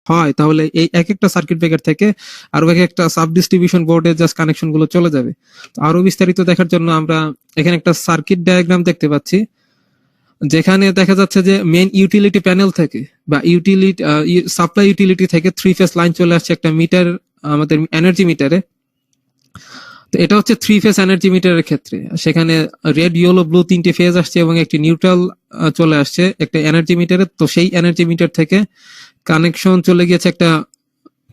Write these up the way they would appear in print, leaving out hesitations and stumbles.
হয়, তাহলে এই এক একটা সার্কিট ব্রেকার থেকে আরো এক একটা সাব ডিস্ট্রিবিউশন বোর্ডে জাস্ট কানেকশন গুলো চলে যাবে। তো আরো বিস্তারিত দেখার জন্য আমরা এখানে একটা সার্কিট ডায়াগ্রাম দেখতে পাচ্ছি, যেখানে দেখা যাচ্ছে যে মেইন ইউটিলিটি প্যানেল থেকে বা ইউটিলিটি সাপ্লাই ইউটিলিটি থেকে 3 ফেজ লাইন চলে আসছে একটা মিটার, আমাদের এনার্জি মিটারে। তো এটা হচ্ছে 3 ফেজ এনার্জি মিটারের ক্ষেত্রে, সেখানে রেড ইয়েলো ব্লু 3টে ফেজ আসছে এবং একটি নিউট্রাল চলে আসছে একটা এনার্জি মিটারে। তো সেই এনার্জি মিটার থেকে কানেকশন চলে গিয়েছে একটা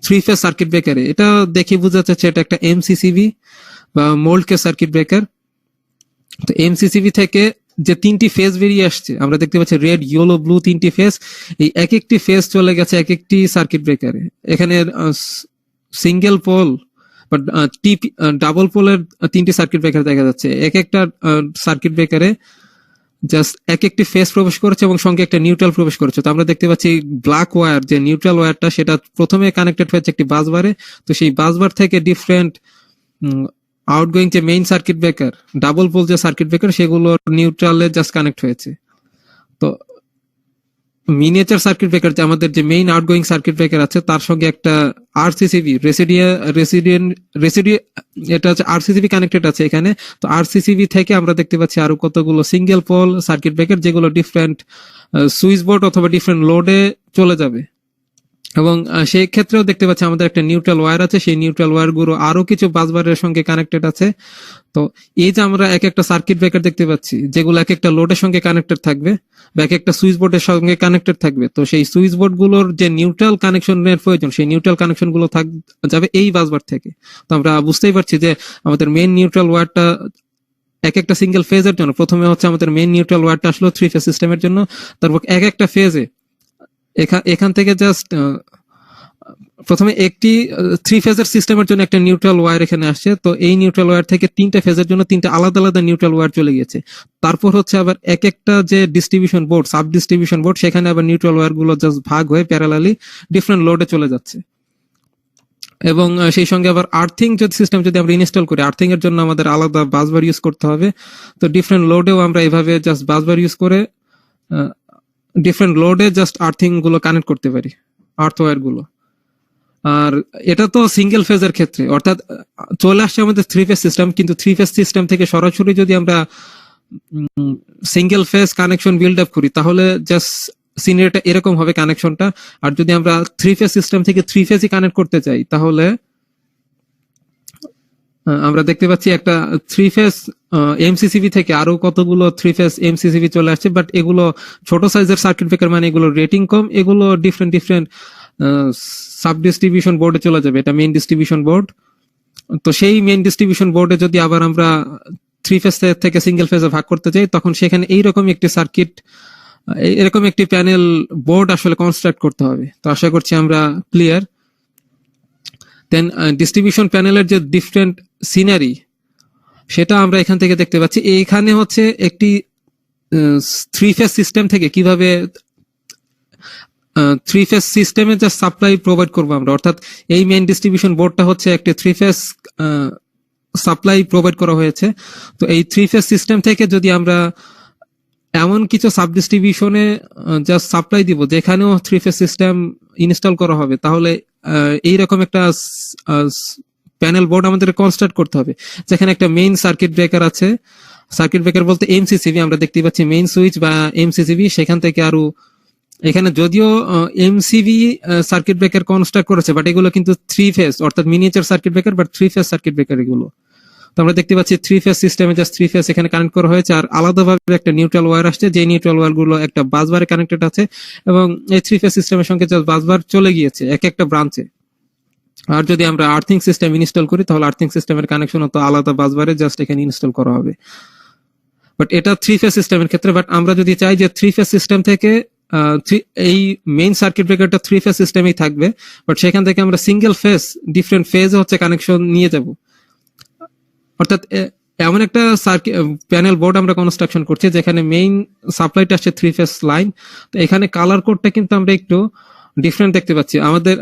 3 ফেজ সার্কিট ব্রেকারে। এটা দেখে বোঝা যাচ্ছে এটা একটা এমসিসিবি বা মোল্ড কেস সার্কিট ব্রেকার। তো এমসিসিবি থেকে যে 3টি ফেজ বেরিয়ে আসছে, আমরা দেখতে পাচ্ছি রেড ইয়েলো ব্লু 3টি ফেজ, এই এক একটি ফেজ চলে গেছে এক একটি সার্কিট ব্রেকারে। এখানে সিঙ্গেল পোল বা ডাবল পোলের 3টি সার্কিট ব্রেকার দেখা যাচ্ছে। এক একটা সার্কিট ব্রেকারে জাস্ট এক একটি ফেজ প্রবেশ করেছে এবং সঙ্গে একটা নিউট্রাল প্রবেশ করেছে। তো আমরা দেখতে পাচ্ছি ব্ল্যাক ওয়্যার, যে নিউট্রাল ওয়্যারটা, সেটা প্রথমে কানেক্টেড হয়েছে একটি বাসবারে। তো সেই বাসবার থেকে ডিফারেন্ট আউটগোয়িং যে main circuit breaker, double pole যে সার্কিট ব্রেকার, সেগুলো নিউট্রালে জাস্ট কানেক্ট হয়েছে। তো মিনিয়েচার সার্কিট ব্রেকার, যে আমাদের যে মেইন আউটগোয়িং সার্কিট ব্রেকার আছে, তার সঙ্গে একটা আরসিসিবি এটা হচ্ছে আরসিসিবি কানেক্টেড আছে এখানে। তো আরসিসিবি থেকে আমরা দেখতে পাচ্ছি আরো কতগুলো সিঙ্গেল পোল সার্কিট ব্রেকার, যেগুলো ডিফারেন্ট সুইচ বোর্ড অথবা ডিফারেন্ট লোডে চলে যাবে। এবং সেই ক্ষেত্রেও দেখতে পাচ্ছি আমাদের একটা নিউট্রাল ওয়্যার আছে, সেই নিউট্রাল ওয়্যার গুলো আরো কিছু বাসবারের সঙ্গে কানেক্টেড আছে। তো এই যে আমরা এক একটা সার্কিট ব্রেকার দেখতে পাচ্ছি, যেগুলো এক একটা লোডের সঙ্গে কানেক্টেড থাকবে বা এক একটা সুইচ বোর্ডের সঙ্গে কানেক্টেড থাকবে। তো সেই সুইচ বোর্ড গুলোর যে নিউট্রাল কানেকশনের প্রয়োজন, সেই নিউট্রাল কানেকশন গুলো যাবে এই বাসবার থেকে। তো আমরা বুঝতেই পারছি যে আমাদের মেইন নিউট্রাল ওয়্যারটা এক একটা সিঙ্গেল ফেজের জন্য, প্রথমে হচ্ছে আমাদের মেইন নিউট্রাল ওয়্যারটা আসলো 3 ফেজ সিস্টেমের জন্য, তারপর এক একটা ফেজে এখান থেকে জাস্ট প্রথমে একটি 3 ফেজের সিস্টেমের জন্য একটা নিউট্রাল ওয়্যার এখানে আসছে। তো এই নিউট্রাল ওয়্যার থেকে 3টা ফেজের জন্য 3টা আলাদা আলাদা নিউট্রাল ওয়্যার চলে গেছে। তারপর হচ্ছে আবার এক একটা যে distribution board, sub distribution board, সেখানে আবার নিউট্রাল ওয়্যার গুলো জাস্ট ভাগ হয়ে প্যারালালি ডিফারেন্ট লোডে চলে যাচ্ছে। এবং সেই সঙ্গে আবার আর্থিং সিস্টেম যদি আমরা ইনস্টল করি, আর্থিং এর জন্য আমাদের আলাদা বাসবার ইউজ করতে হবে। তো ডিফারেন্ট লোডেও আমরা এইভাবে জাস্ট বাসবার ইউজ করে ডিফারেন্ট লোডে জাস্ট আর্থিং গুলো কানেক্ট করতে পারি, আর্থ ওয়্যার গুলো। আর এটা তো সিঙ্গেল ফেজের ক্ষেত্রে, অর্থাৎ চলে আসছে আমাদের 3 ফেজ সিস্টেম, কিন্তু 3 ফেজ সিস্টেম থেকে সরাসরি যদি আমরা single phase connection build up করি, তাহলে জাস্ট সিনারিটা এরকম হবে কানেকশনটা। আর যদি আমরা 3 ফেজ সিস্টেম থেকে 3 ফেজই কানেক্ট করতে চাই, তাহলে আমরা দেখতে পাচ্ছি একটা 3 ফেজ এমসিসিবি থেকে আরো কতগুলো 3 ফেজ এমসিসিবি চলে আসছে। বাট এগুলো ছোট সাইজের সার্কিট ব্রেকার, মানে এগুলো রেটিং কম, এগুলো ডিফারেন্ট সাব ডিস্ট্রিবিউশন বোর্ডে চলে যাবে। এটা মেইন ডিস্ট্রিবিউশন বোর্ড। তো সেই মেইন ডিস্ট্রিবিউশন বোর্ডে যদি আবার আমরা 3 ফেজ থেকে সিঙ্গেল ফেজে ভাগ করতে চাই, তখন সেখানে এইরকম একটি সার্কিট, এরকম একটি প্যানেল বোর্ড আসলে কনস্ট্রাক্ট করতে হবে। তো আশা করছি আমরা ক্লিয়ার। দেন ডিস্ট্রিবিউশন প্যানেলের যে ডিফারেন্ট সিনারি, সেটা আমরা এখান থেকে দেখতে পাচ্ছি। এইখানে হচ্ছে একটি 3 ফেজ সিস্টেম থেকে কিভাবে 3 ফেজ সিস্টেমে যা সাপ্লাই প্রোভাইড করবো আমরা, অর্থাৎ এই মেইন ডিস্ট্রিবিউশন বোর্ডটা হচ্ছে একটা 3 ফেজ সাপ্লাই প্রোভাইড করা হয়েছে। তো এই 3 ফেজ সিস্টেম থেকে যদি আমরা এমন কিছু সাব ডিস্ট্রিবিউশনে যা সাপ্লাই দিব, যেখানেও 3 ফেজ সিস্টেম ইনস্টল করা হবে, তাহলে এইরকম একটা প্যানেল বোর্ড আমাদের কনস্ট্রাক্ট করতে হবে, যেখানে একটা মেইন সার্কিট ব্রেকার আছে। সার্কিট ব্রেকার বলতে এমসিসিবি, আমরা দেখতে পাচ্ছি মেইন সুইচ বা এমসিসিবি। সেখান থেকে আরো এখানে যদিও এমসিবি সার্কিট ব্রেকার কনস্ট্রাক্ট করেছে, বাট এগুলো কিন্তু 3 ফেজ, অর্থাৎ miniature circuit breaker, but 3 phase circuit breaker এগুলো। তো আমরা দেখতে পাচ্ছি 3 ফেজ সিস্টেমে জাস্ট 3 ফেজ এখানে কানেক্ট করা হয়েছে, আর আলাদাভাবে একটা নিউট্রাল ওয়্যার আসছে, যে নিউট্রাল ওয়্যার গুলো একটা বাসবারে কানেক্টেড আছে। এবং এই 3 ফেজ সিস্টেমের সঙ্গে জাস্ট বাসবার চলে গিয়েছে এক একটা ব্রাঞ্চে। আর যদি আমরা আর্থিং সিস্টেম ইনস্টল করি, তাহলে আর্থিং সিস্টেমের কানেকশন তো আলাদা বাসবারে জাস্ট এখানে ইনস্টল করা হবে। বাট এটা 3 ফেজ সিস্টেমের ক্ষেত্রে। বাট আমরা যদি চাই যে 3 ফেজ সিস্টেম থেকে এই মেইন সার্কিট ব্রেকারটা 3 ফেজ সিস্টেমেই থাকবে, বাট সেখান থেকে আমরা সিঙ্গেল ফেজ ডিফারেন্ট ফেজে হচ্ছে কানেকশন নিয়ে যাব, অর্থাৎ এমন একটা সার্কিট প্যানেল বোর্ড আমরা কনস্ট্রাকশন করছি, যেখানে মেইন সাপ্লাইটা আসছে 3 ফেজ লাইন। তো এখানে কালার কোডটা কিন্তু আমরা একটু ডিফারেন্ট দেখতে পাচ্ছি। আমাদের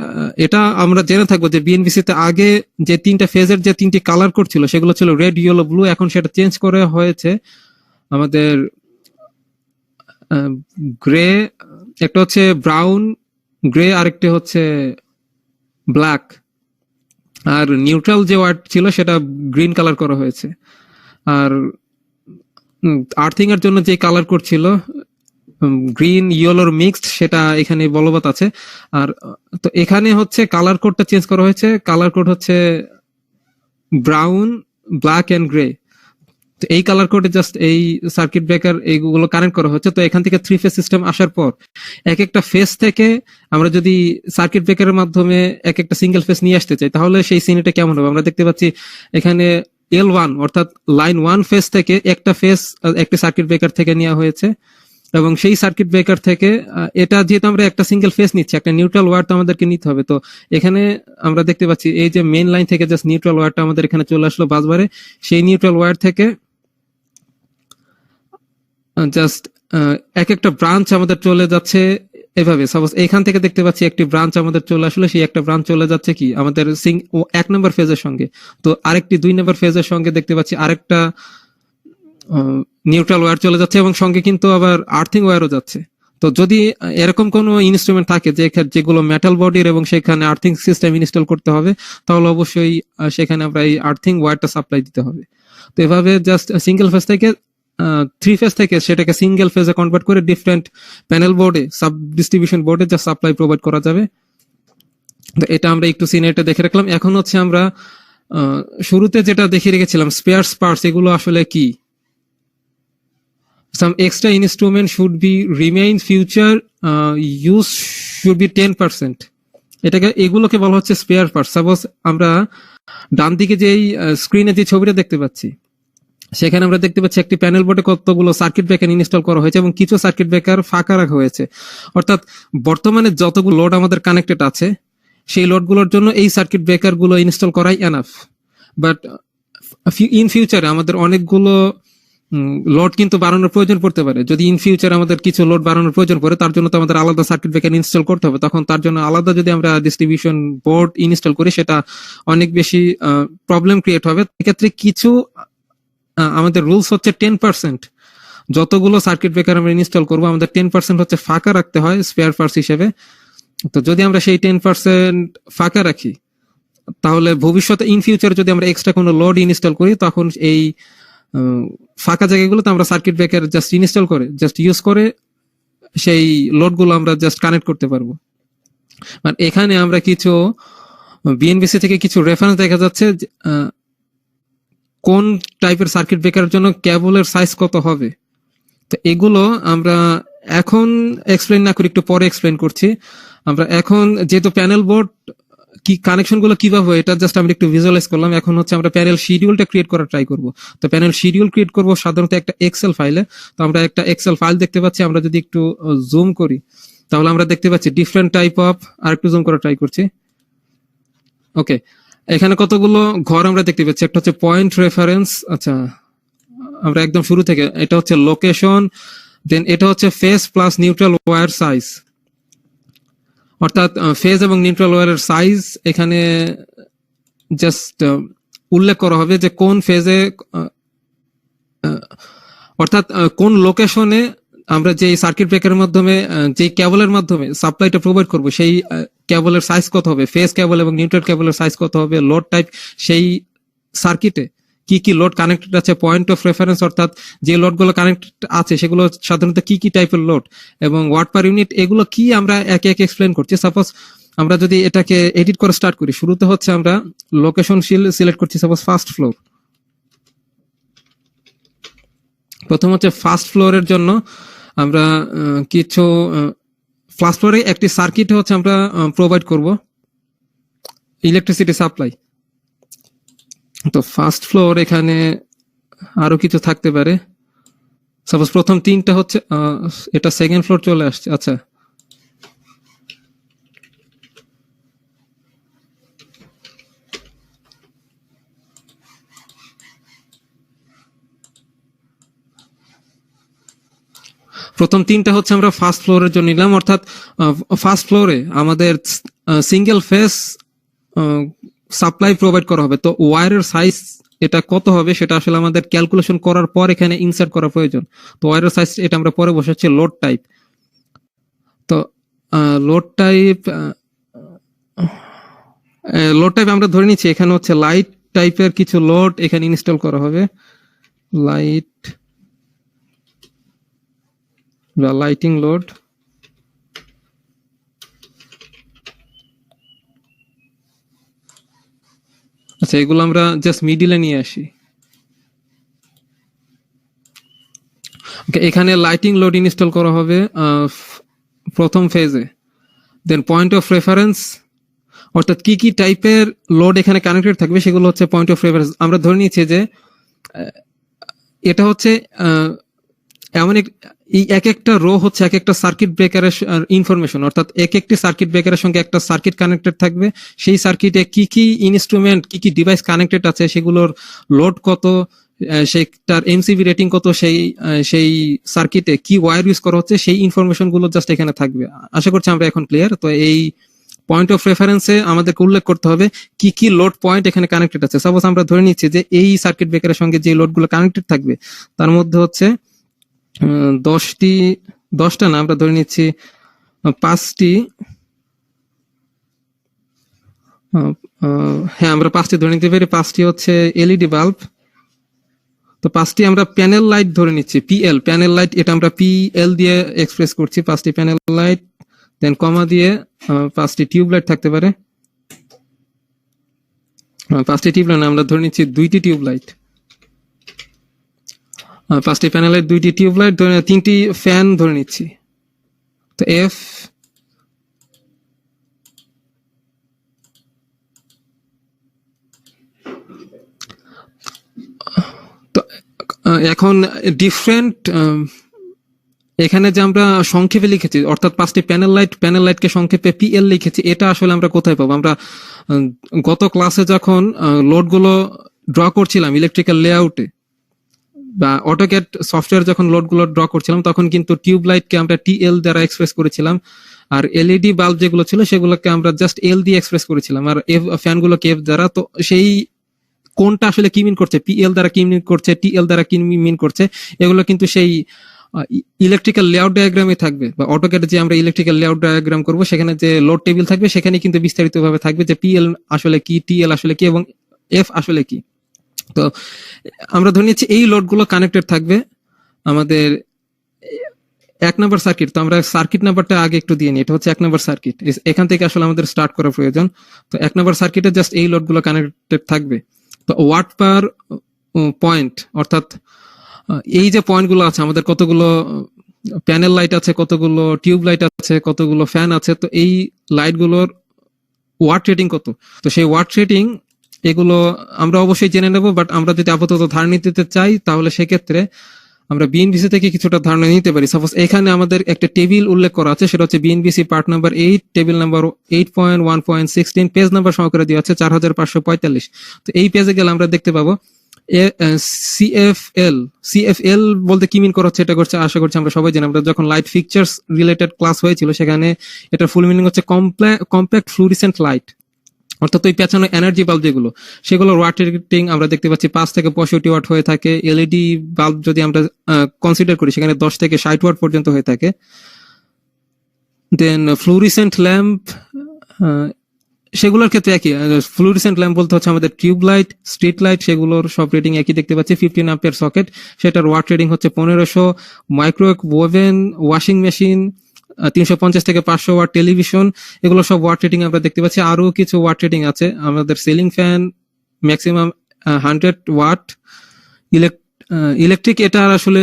এটা আমরা জেনে থাকবো যে বিএনবিসি তে আগে যে 3টা ফেজের যে 3টি কালার কোড ছিল, সেগুলো ছিল রেড, ইয়েলো, ব্লু। এখন সেটা চেঞ্জ করে হয়েছে আমাদের গ্রে, একটা হচ্ছে ব্রাউন, গ্রে, আরেকটি হচ্ছে ব্ল্যাক। আর নিউট্রাল যে ওয়্যার ছিল সেটা গ্রিন কালার করা হয়েছে। আর আর্থিং এর জন্য যে কালার কোড ছিল গ্রিন ইয়েলোর মিক্সড, সেটা এখানে বলবৎ আছে। আর তো এখানে হচ্ছে কালার কোডটা চেঞ্জ করা হয়েছে, কালার কোড হচ্ছে ব্রাউন, ব্ল্যাক এন্ড গ্রে। তো এই কালার কোডে জাস্ট এই সার্কিট ব্রেকার এইগুলো কানেক্ট করা হচ্ছে। তো এখান থেকে 3 ফেজ সিস্টেম আসার পর এক একটা ফেজ থেকে আমরা যদি সার্কিট ব্রেকারের মাধ্যমে এক একটা সিঙ্গেল ফেজ নিয়ে আসতে চাই, তাহলে সেই সিনেটা কেমন হবে? আমরা দেখতে পাচ্ছি এখানে L1 অর্থাৎ লাইন 1 ফেজ থেকে একটা ফেজ একটা সার্কিট ব্রেকার থেকে নেওয়া হয়েছে, এবং সেই সার্কিট ব্রেকার থেকে এটা যেহেতু আমরা একটা সিঙ্গেল ফেজ নিচ্ছি, একটা নিউট্রাল ওয়্যার তো আমাদেরকে নিতে হবে। তো এখানে আমরা দেখতে পাচ্ছি এই যে মেইন লাইন থেকে জাস্ট নিউট্রাল ওয়্যারটা আমাদের এখানে চলে আসলো বাসবারে। সেই নিউট্রাল ওয়্যার থেকে জাস্ট এক একটা ব্রাঞ্চ আমাদের চলে যাচ্ছে এভাবে। সাপোজ এখান থেকে দেখতে পাচ্ছি একটি ব্রাঞ্চ আমাদের চলে আসলে, সেই একটা ব্রাঞ্চ চলে যাচ্ছে কি আমাদের 1 নম্বর ফেজের সঙ্গে। তো আরেকটি 2 নম্বর ফেজের সঙ্গে দেখতে পাচ্ছি আরেকটা নিউট্রাল ওয়্যার চলে যাচ্ছে, এবং সঙ্গে কিন্তু আবার আর্থিং ওয়্যারও যাচ্ছে। তো যদি এরকম কোনো ইনস্ট্রুমেন্ট থাকে যেগুলো মেটাল বডির এবং সেখানে আর্থিং সিস্টেম ইনস্টল করতে হবে, তাহলে অবশ্যই সেখানে আমরা এই আর্থিং ওয়্যারটা সাপ্লাই দিতে হবে। তো এভাবে জাস্ট সিঙ্গেল ফেজ থেকে 3 ফেজ থেকে সেটাকে সিঙ্গেল ফেজে কনভার্ট করে ডিফারেন্ট প্যানেল বোর্ডে, সাব ডিস্ট্রিবিউশন বোর্ডে যা সাপ্লাই প্রোভাইড করা যাবে। তো এটা আমরা একটু সিনেটে দেখে রাখলাম। এখন হচ্ছে আমরা শুরুতে যেটা দেখে রেখেছিলাম স্পেয়ারস পার্টস, এগুলো আসলে কি? Some extra instrument should be remain future use should be 10%. এগুলোকে বলা হচ্ছে স্পেয়ার পার্টস। সাপোজ আমরা ডান দিকে যে স্ক্রিনে যে ছবিটা দেখতে পাচ্ছি, সেখানে আমরা দেখতে পাচ্ছি একটি প্যানেল বোর্ডে কতগুলো সার্কিট ব্রেকার ইনস্টল করা হয়েছে এবং কিছু সার্কিট ব্রেকার ফাঁকা রাখা হয়েছে। অর্থাৎ বর্তমানে যতগুলো লোড আমাদের কানেক্টেড আছে, সেই লোডগুলোর জন্য এই সার্কিট ব্রেকার গুলো ইনস্টল করাই এনাফ। বাট ইন ফিউচারে আমাদের অনেকগুলো লোড কিন্তু বাড়ানোর প্রয়োজন পড়তে পারে। যদি ইন ফিউচার আমাদের কিছু লোড বাড়ানোর প্রয়োজন পড়ে, তার জন্য তো আমাদের আলাদা সার্কিট ব্রেকার ইনস্টল করতে হবে। তখন তার জন্য আলাদা যদি আমরা ডিস্ট্রিবিউশন বোর্ড ইনস্টল করি, সেটা অনেক বেশি প্রবলেম ক্রিয়েট হবে। এক্ষেত্রে কিছু আমাদের রুলস হচ্ছে 10%। যতগুলো সার্কিট ব্রেকার আমরা ইনস্টল করবো, আমাদের 10% হচ্ছে ফাঁকা রাখতে হয় স্পেয়ার পার্টস হিসেবে। তো যদি আমরা সেই 10% ফাঁকা রাখি, তাহলে ভবিষ্যতে ইন ফিউচারে যদি আমরা এক্সট্রা কোনো লোড ইনস্টল করি, তখন এই ফাঁকা জায়গাগুলোতে আমরা সার্কিট ব্রেকার জাস্ট ইনস্টল করে জাস্ট ইউজ করে সেই লোডগুলো আমরা জাস্ট কানেক্ট করতে পারবো। আর এখানে আমরা কিছু বিএনবিসি থেকে কিছু রেফারেন্স দেখা যাচ্ছে কোন টাইপের সার্কিট ব্রেকারের জন্য কেবলের সাইজ কত হবে। তো এগুলো আমরা এখন এক্সপ্লেন না করি, একটু পরে এক্সপ্লেন করছি। আমরা এখন যেহেতু প্যানেল বোর্ড কি কানেকশন গুলো কিভাবে হয় এটা জাস্ট আমরা একটু ভিজুয়ালাইজ করলাম। এখন হচ্ছে আমরা প্যানেল শিডিউলটা ক্রিয়েট করার ট্রাই করব। তো প্যানেল শিডিউল ক্রিয়েট করব সাধারণত একটা এক্সেল ফাইলে। তো আমরা একটা এক্সেল ফাইল দেখতে পাচ্ছি। আমরা যদি একটু জুম করি, তাহলে আমরা দেখতে পাচ্ছি ডিফারেন্ট টাইপ অফ, আর একটু জুম করার ট্রাই করছি। ওকে, এখানে কতগুলো ঘর আমরা দেখতে পাচ্ছি। একটা হচ্ছে পয়েন্ট রেফারেন্স, আচ্ছা আমরা একদম শুরু থেকে, এটা হচ্ছে লোকেশন, দেন এটা হচ্ছে phase plus neutral wire size. অর্থাৎ ফেজ এবং নিউট্রাল ওয়্যারের সাইজ এখানে জাস্ট উল্লেখ করা হবে যে কোন ফেজে, অর্থাৎ কোন লোকেশনে আমরা যে সার্কিট ব্রেকারের মাধ্যমে যে কেবলের মাধ্যমে সাপ্লাইটা প্রোভাইড করব, সেই কেবলের সাইজ কত হবে, ফেজ কেবল এবং নিউট্রাল কেবলের সাইজ কত হবে, লোড টাইপ, সেই সার্কিটে কি কি লোড কানেক্টেড আছে, পয়েন্ট অফ রেফারেন্স অর্থাৎ যে লোডগুলো কানেক্টেড আছে সেগুলো সাধারণত কি কি টাইপের লোড, এবং ওয়াট পার ইউনিট, এগুলো কি আমরা একে একে এক্সপ্লেন করছি। সাপোজ আমরা যদি এটাকে এডিট করে স্টার্ট করি, শুরুতে হচ্ছে আমরা লোকেশন সিলেক্ট করছি, সাপোজ ফার্স্ট ফ্লোর। প্রথম হচ্ছে ফার্স্ট ফ্লোরের জন্য আমরা কিছু ফার্স্ট ফ্লোরে একটি সার্কিট হচ্ছে আমরা প্রোভাইড করব ইলেকট্রিসিটি সাপ্লাই। তো ফার্স্ট ফ্লোর এখানে আরো কিছু থাকতে পারে। সাপোজ প্রথম 3টা হচ্ছে, এটা সেকেন্ড ফ্লোর চলে আসছে। আচ্ছা, প্রথম 3টা হচ্ছে আমরা ফার্স্ট ফ্লোরের জন্য নিলাম। অর্থাৎ ফার্স্ট ফ্লোরে আমাদের সিঙ্গেল ফেজ সাপ্লাই প্রোভাইড করা হবে। তো ওয়্যারের সাইজ এটা কত হবে সেটা আসলে আমাদের ক্যালকুলেশন করার পর এখানে ইনসার্ট করা প্রয়োজন। তো ওয়্যারের সাইজ এটা আমরা পরে বসাচ্ছি লোড টাইপ। তো লোড টাইপ আমরা ধরে নিচ্ছি এখানে হচ্ছে লাইট টাইপের কিছু লোড এখানে ইনস্টল করা হবে, লাইট বা লাইটিং লোড। আচ্ছা, এগুলো আমরা জাস্ট মিডিলে নিয়ে আসি। এখানে লাইটিং লোড ইনস্টল করা হবে প্রথম ফেজে। দেন পয়েন্ট অফ রেফারেন্স, অর্থাৎ কি কি টাইপের লোড এখানে কানেক্টেড থাকবে সেগুলো হচ্ছে পয়েন্ট অফ রেফারেন্স। আমরা ধরে নিচ্ছি যে এটা হচ্ছে এমন এক একটা রো হচ্ছে এক একটা সার্কিট ব্রেকারের ইনফরমেশন, অর্থাৎ এক একটি সার্কিট ব্রেকারের সঙ্গে একটা সার্কিট কানেক্টেড থাকবে। সেই সার্কিটে কি কি ইনস্ট্রুমেন্ট, কি কি ডিভাইস কানেক্টেড আছে, সেগুলোর লোড কত, তার এমসিবি রেটিং কত, সেই সার্কিটে কি ওয়্যার ইউজ করা হচ্ছে, সেই ইনফরমেশন গুলো জাস্ট এখানে থাকবে। আশা করছি আমরা এখন ক্লিয়ার। তো এই পয়েন্ট অফ রেফারেন্সে আমাদেরকে উল্লেখ করতে হবে কি কি লোড পয়েন্ট এখানে কানেক্টেড আছে। সাপোজ আমরা ধরে নিচ্ছি যে এই সার্কিট ব্রেকারের সঙ্গে যে লোডগুলো কানেক্টেড থাকবে তার মধ্যে হচ্ছে 10টা না, আমরা ধরে নিচ্ছি 5টি। হ্যাঁ, আমরা 5টি ধরে নিতে পারি। 5টি হচ্ছে এলইডি বাল্ব। তো 5টি আমরা প্যানেল লাইট ধরে নিচ্ছি, পিএল প্যানেল লাইট, এটা আমরা পিএল দিয়ে এক্সপ্রেস করছি। 5টি প্যানেল লাইট, দেন কমা দিয়ে 5টি টিউব লাইট থাকতে পারে। 5টি টিউব লাইট আমরা ধরে নিচ্ছি 2টি টিউব লাইট। 5টি প্যানেল লাইট, 2টি টিউব লাইট, 3টি ফ্যান ধরে নিচ্ছি। তো এফ, তো এখন ডিফারেন্ট এখানে যে আমরা সংক্ষেপে লিখেছি, অর্থাৎ 5টি প্যানেল লাইটকে সংক্ষেপে পিএল লিখেছি, এটা আসলে আমরা কোথায় পাবো? আমরা গত ক্লাসে যখন লোডগুলো ড্র করছিলাম ইলেকট্রিক্যাল লেআউটে বা অটোক্যাড সফটওয়্যার যখন লোডগুলো ড্র করছিলাম, তখন কিন্তু টিউব লাইটকে আমরা টিএল দ্বারা এক্সপ্রেস করেছিলাম, আর এলইডি বাল্ব যেগুলো ছিল সেগুলোকে আমরা জাস্ট এল দিয়ে এক্সপ্রেস করেছিলাম, আর ফ্যানগুলোকে এফ দ্বারা। তো সেই কোনটা আসলে কি মিন করছে, পিএল দ্বারা কি মিন করছে, টিএল দ্বারা কি মিন করছে, এগুলো কিন্তু সেই ইলেকট্রিক্যাল লেআউট ডায়াগ্রামে থাকবে, বা অটোক্যাডে যে আমরা ইলেকট্রিক্যাল লেআউট ডায়াগ্রাম করব সেখানে যে লোড টেবিল থাকবে সেখানে কিন্তু বিস্তারিত ভাবে থাকবে যে পিএল আসলে কি, টিএল আসলে কি, এবং এফ আসলে কি। তো আমরা ধরে নিচ্ছি এই লোডগুলো কানেক্টেড থাকবে আমাদের 1 নম্বর সার্কিট। তো আমরা সার্কিট নাম্বারটা আগে একটু দিয়ে নিই, এটা হচ্ছে 1 নম্বর সার্কিট। এখান থেকে আসলে আমাদের স্টার্ট করা প্রয়োজন। তো 1 নম্বর সার্কিটে জাস্ট এই লোডগুলো কানেক্টেড থাকবে। তো ওয়াট পার পয়েন্ট, অর্থাৎ এই যে পয়েন্টগুলো আছে, আমাদের কতগুলো প্যানেল লাইট আছে, কতগুলো টিউব লাইট আছে, কতগুলো ফ্যান আছে, তো এই লাইটগুলোর ওয়াট রেটিং কত। তো সেই ওয়াট রেটিং এগুলো আমরা অবশ্যই জেনে নেব, বাট আমরা যদি আপাতত ধারণা নিতে চাই তাহলে সেক্ষেত্রে আমরা বিএনবিসি থেকে কিছুটা ধারণা নিতে পারি। সাপোজ এখানে আমাদের একটা টেবিল উল্লেখ করা আছে, সেটা হচ্ছে BNBC part number 8, table number 8.1.16, page number সহকারে দেওয়া আছে 4545। তো এই পেজে গেলে আমরা দেখতে পাবো সিএফএল বলতে কি মিন করা হচ্ছে, এটা করছে আশা করছি আমরা সবাই জানি। আমরা যখন লাইট ফিক্সার্স রিলেটেড ক্লাস হয়েছিল সেখানে এটার ফুল মিনিং হচ্ছে কম্প্যাক্ট ফ্লুরিসেন্ট লাইট, অর্থাৎ ওই পেছনে এনার্জি বাল্ব যেগুলো, সেগুলোর ওয়াট রেটিং আমরা দেখতে পাচ্ছি 5 থেকে 65 ওয়াট হয়ে থাকে। এলইডি বাল্ব যদি আমরা কনসিডার করি সেখানে 10 থেকে 60 ওয়াট পর্যন্ত হয়ে থাকে। দেন ফ্লুরিসেন্ট ল্যাম্প, সেগুলোর ক্ষেত্রে একই। ফ্লুরিসেন্ট ল্যাম্প বলতে হচ্ছে আমাদের টিউব লাইট, স্ট্রিট লাইট, সেগুলোর সব রেটিং একই দেখতে পাচ্ছি। 15 অ্যাম্পিয়ার সকেট, সেটার ওয়াট রেটিং হচ্ছে 1500। মাইক্রোওয়েভ ওভেন, ওয়াশিং মেশিন 350 থেকে 500 ওয়াট, টেলিভিশন, এগুলো সব ওয়াট রেটিং আমরা দেখতে পাচ্ছি। আরো কিছু ওয়াট রেটিং আছে আমাদের ceiling fan maximum 100 watt. Electric, এটা আসলে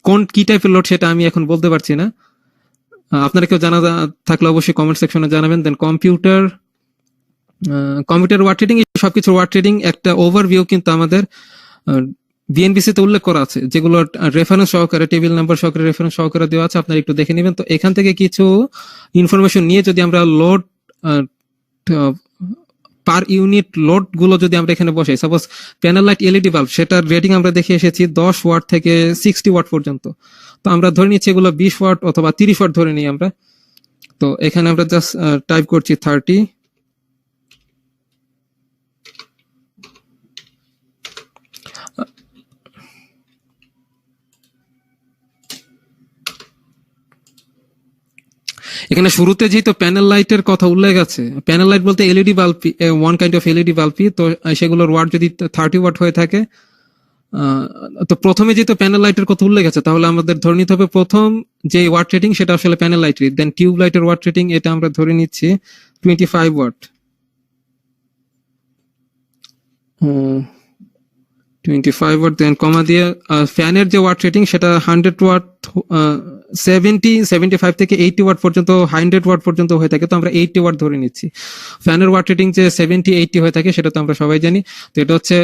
কোন কি টাইপের লোড সেটা আমি এখন বলতে পারছি না, আপনারা কেউ জানা থাকলে অবশ্যই কমেন্ট সেকশনে জানাবেন। দেন কম্পিউটার ওয়াট রেটিং, সবকিছু ওয়াট রেটিং একটা ওভারভিউ কিন্তু আমাদের বিএনবিসি তে উল্লেখ করা আছে, যেগুলো রেফারেন্স সহকারে, টেবিল নাম্বার সহকারে, রেফারেন্স সহকারে দেওয়া আছে, আপনারা একটু দেখে নেবেন। তো এখান থেকে কিছু ইনফরমেশন নিয়ে যদি আমরা লোড পার ইউনিট লোড গুলো যদি আমরা এখানে বসাই, suppose panel light LED bulb, সেটার রেটিং আমরা দেখে এসেছি 10 ওয়াট থেকে 60 ওয়াট পর্যন্ত। তো আমরা ধরে নিচ্ছি এগুলো 20 ওয়াট অথবা 30 ওয়াট ধরে নিই আমরা। তো এখানে আমরা জাস্ট টাইপ করছি 30। এখানে শুরুতে যেহেতু প্যানেল লাইটের কথা উল্লেখ আছে, প্যানেল লাইট বলতে LED bulb, one kind of LED বাল্বই, তো সেগুলোর ওয়াট যদি 30 ওয়াট হয়ে থাকে, আহ, তো প্রথমে যেহেতু প্যানেল লাইটের কথা উল্লেখ আছে, তাহলে আমাদের ধরে নিতে হবে প্রথম যে ওয়াট রেটিং সেটা আসলে প্যানেল লাইটের, দেন টিউব লাইটের ওয়াট রেটিং এটা আমরা ধরে নিচ্ছি 25 ওয়াট। 25 ওয়াট, দেন কমা দিয়ে ফ্যানের যে ওয়াট রেটিং সেটা 100 ওয়াট, 75 থেকে 80 ওয়াট পর্যন্ত, 100 ওয়াট পর্যন্ত হয়ে থাকে, তো আমরা 80 ওয়াট ধরে নিচ্ছি। ফ্যানের ওয়াট রেটিং যে 70-80 হয়ে থাকে সেটা তো আমরা সবাই জানি। তো এটা হচ্ছে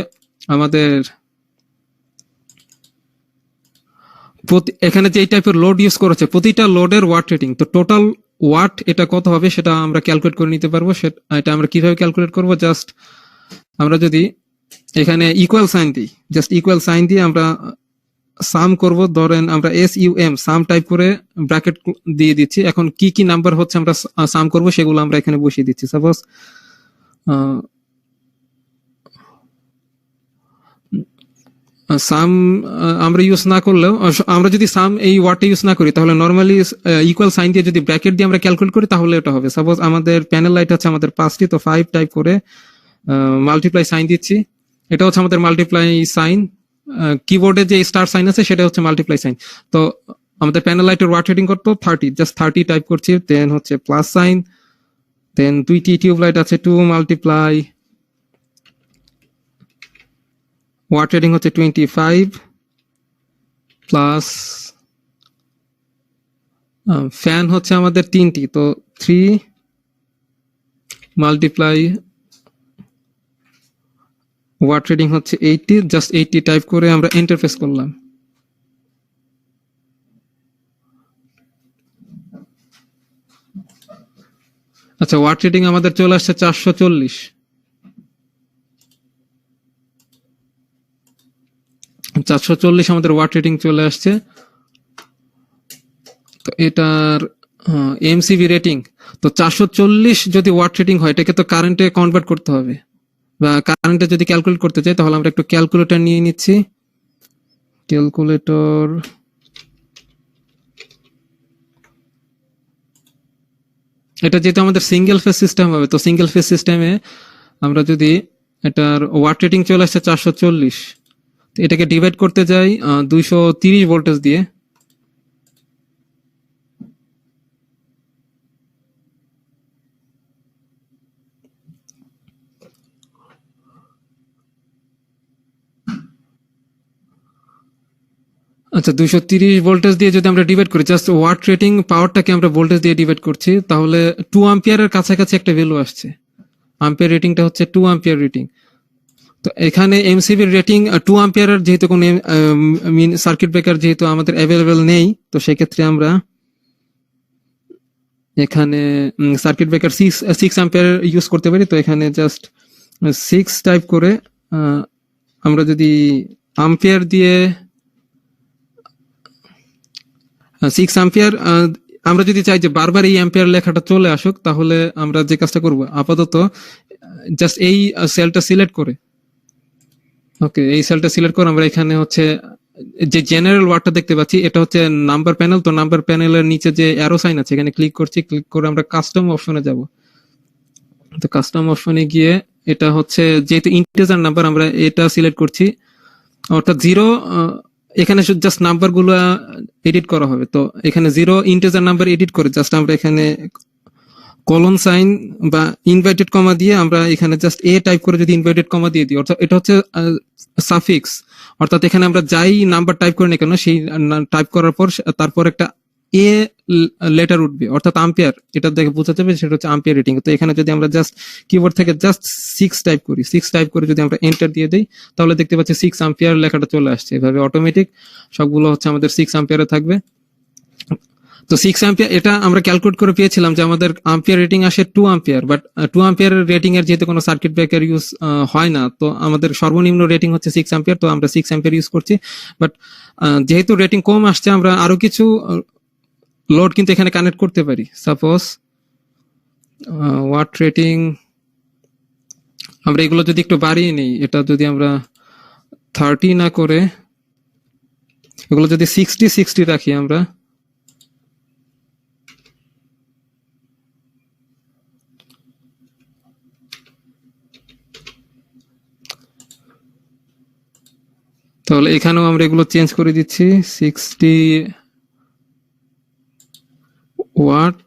আমাদের এখানে যে টাইপের লোড ইউজ করেছে প্রতিটা লোডের ওয়াট রেটিং, তো টোটাল ওয়াট এটা কত হবে সেটা আমরা ক্যালকুলেট করে নিতে পারবো। এটা আমরা কিভাবে ক্যালকুলেট করব, জাস্ট আমরা যদি এখানে ইকুয়াল সাইন দিই, জাস্ট ইকুয়াল সাইন দিয়ে আমরা সাম করব, ধরেন আমরা SUM সাম টাইপ করে ব্র্যাকেট দিয়ে দিচ্ছি। এখন কি কি নাম্বার হচ্ছে আমরা সাম করব সেগুলো আমরা এখানে বসিয়ে দিচ্ছি। সাপোজ সাম আমরা ইউজ না করলেও, আমরা যদি সাম এই ওয়ার্ডটা ইউজ না করি তাহলে নর্মালি ইকুয়াল সাইন দিয়ে যদি ব্র্যাকেট দিয়ে আমরা ক্যালকুলেট করি তাহলে এটা হবে। সাপোজ আমাদের প্যানেল লাইট আছে আমাদের 5টি, তো 5 টাইপ করে মাল্টিপ্লাই সাইন দিচ্ছি, এটা হচ্ছে আমাদের মাল্টিপ্লাই সাইন। কিবোর্ডে যে স্টার সাইন আছে সেটা হচ্ছে মাল্টিপ্লাই সাইন। তো আমাদের প্যানেল লাইটের ওয়াট রেটিং করতো 30, জাস্ট 30 টাইপ করছি, দেন হচ্ছে প্লাস সাইন, দেন 2টি টিউব লাইট আছে 2 মাল্টিপ্লাই ওয়াট রেটিং হচ্ছে 25 প্লাস ফ্যান হচ্ছে আমাদের 3টি, তো 3 মাল্টিপ্লাই ওয়াট রেটিং হচ্ছে 80, জাস্ট 80 টাইপ করে আমরা এন্টার প্রেস করলাম। আচ্ছা, ওয়াট রেটিং আমাদের চলে আসছে 440। 440 আমাদের ওয়াট রেটিং চলে আসছে। তো এটার এমসিবি রেটিং, তো 440 যদি ওয়াট রেটিং হয় এটাকে তো কারেন্টে কনভার্ট করতে হবে, বা কারেন্টে যদি ক্যালকুলেট করতে চাই তাহলে আমরা একটু ক্যালকুলেটর নিয়ে নিচ্ছি। ক্যালকুলেটর, এটা যেহেতু আমাদের সিঙ্গেল ফেজ সিস্টেম হবে, তো সিঙ্গেল ফেজ সিস্টেমে আমরা যদি এটার ওয়াট রেটিং চলে আসছে 440, এটাকে ডিভাইড করতে যাই 230 ভোল্টেজ দিয়ে, আচ্ছা 230 ভোল্টেজ দিয়ে যদি আমরা ডিভাইড করি, জাস্ট ওয়াট রেটিং পাওয়ারটাকে আমরা ভোল্টেজ দিয়ে ডিভাইড করছি, তাহলে 2 অ্যাম্পিয়ারের কাছাকাছি একটা ভ্যালু আসছে। অ্যাম্পিয়ার রেটিংটা হচ্ছে 2 অ্যাম্পিয়ার রেটিং। তো এখানে এমসিবির রেটিং 2 অ্যাম্পিয়ারের যেহেতু কোনো সার্কিট ব্রেকার যেহেতু আমাদের অ্যাভেলেবেল নেই, তো সেক্ষেত্রে আমরা এখানে সার্কিট ব্রেকার 6 অ্যাম্পিয়ার ইউজ করতে পারি। তো এখানে জাস্ট 6 টাইপ করে আমরা যদি অ্যাম্পিয়ার দিয়ে 6 অ্যাম্পিয়ার, আমরা যদি চাই যে বারবার এই অ্যাম্পিয়ার লেখাটা চলে আসুক, তাহলে আমরা যে কাজটা করব আপাতত জাস্ট এই সেলটা সিলেক্ট করে, ওকে এই সেলটা সিলেক্ট করে আমরা এখানে হচ্ছে যে জেনারেল ওয়ার্ডটা দেখতে পাচ্ছি এটা হচ্ছে নাম্বার প্যানেল, তো নাম্বার প্যানেলের নিচে যে অ্যারো সাইন আছে এখানে ক্লিক করছি, ক্লিক করে আমরা কাস্টম অপশনে যাব। তো কাস্টম অপশনে গিয়ে এটা হচ্ছে যেহেতু ইন্টিজার নাম্বার আমরা এটা সিলেক্ট করছি, অর্থাৎ 0, এখানে জাস্ট নাম্বার গুলো এডিট করা হবে। তো এখানে 0 ইন্টিজার নাম্বার এডিট করে জাস্ট আমরা এখানে কলন সাইন বা ইনভার্টেড কমা দিয়ে আমরা এখানে জাস্ট এ টাইপ করে যদি ইনভার্টেড কমা দিয়ে দিই, অর্থাৎ এটা হচ্ছে সাফিক্স, অর্থাৎ এখানে আমরা যাই নাম্বার টাইপ করি না কেন সেই টাইপ করার পর তারপর একটা এ লেটার উঠবে, অর্থাৎ আম্পিয়ার, এটা দেখে বোঝা যাবে সেটা হচ্ছে আম্পিয়ার রেটিং। তো এখানে যদি আমরা জাস্ট কিবোর্ড থেকে জাস্ট 6 টাইপ করি, 6 টাইপ করে যদি আমরা এন্টার দিয়ে দিই তাহলে দেখতে পাচ্ছি 6 আম্পিয়ার লেখাটা চলে আসছে। এভাবে অটোমেটিক সবগুলো হচ্ছে আমাদের 6 আম্পিয়ারে থাকবে। তো 6 অ্যাম্পিয়ার এটা আমরা ক্যালকুলেট করে পেয়েছিলাম যে আমাদের আম্পিয়ার রেটিং আসে 2 অ্যাম্পিয়ার, বাট 2 অ্যাম্পিয়ার রেটিং এর যেহেতু কোনো সার্কিট ব্রেকার ইউজ হয় না, তো আমাদের সর্বনিম্ন রেটিং হচ্ছে 6 অ্যাম্পিয়ার, তো আমরা 6 অ্যাম্পিয়ার ইউজ করছি। বাট যেহেতু রেটিং কম আসছে আমরা আরো কিছু লোড কিন্তু এখানে কানেক্ট করতে পারি। সাপোজ ওয়াট রেটিং আমরা এগুলো যদি একটু বাড়িয়ে নিই, এটা যদি আমরা 30 না করে এগুলো যদি 60 রাখি আমরা, তাহলে এখানেও আমরা এগুলো চেঞ্জ করে দিচ্ছি 60 ওয়াট।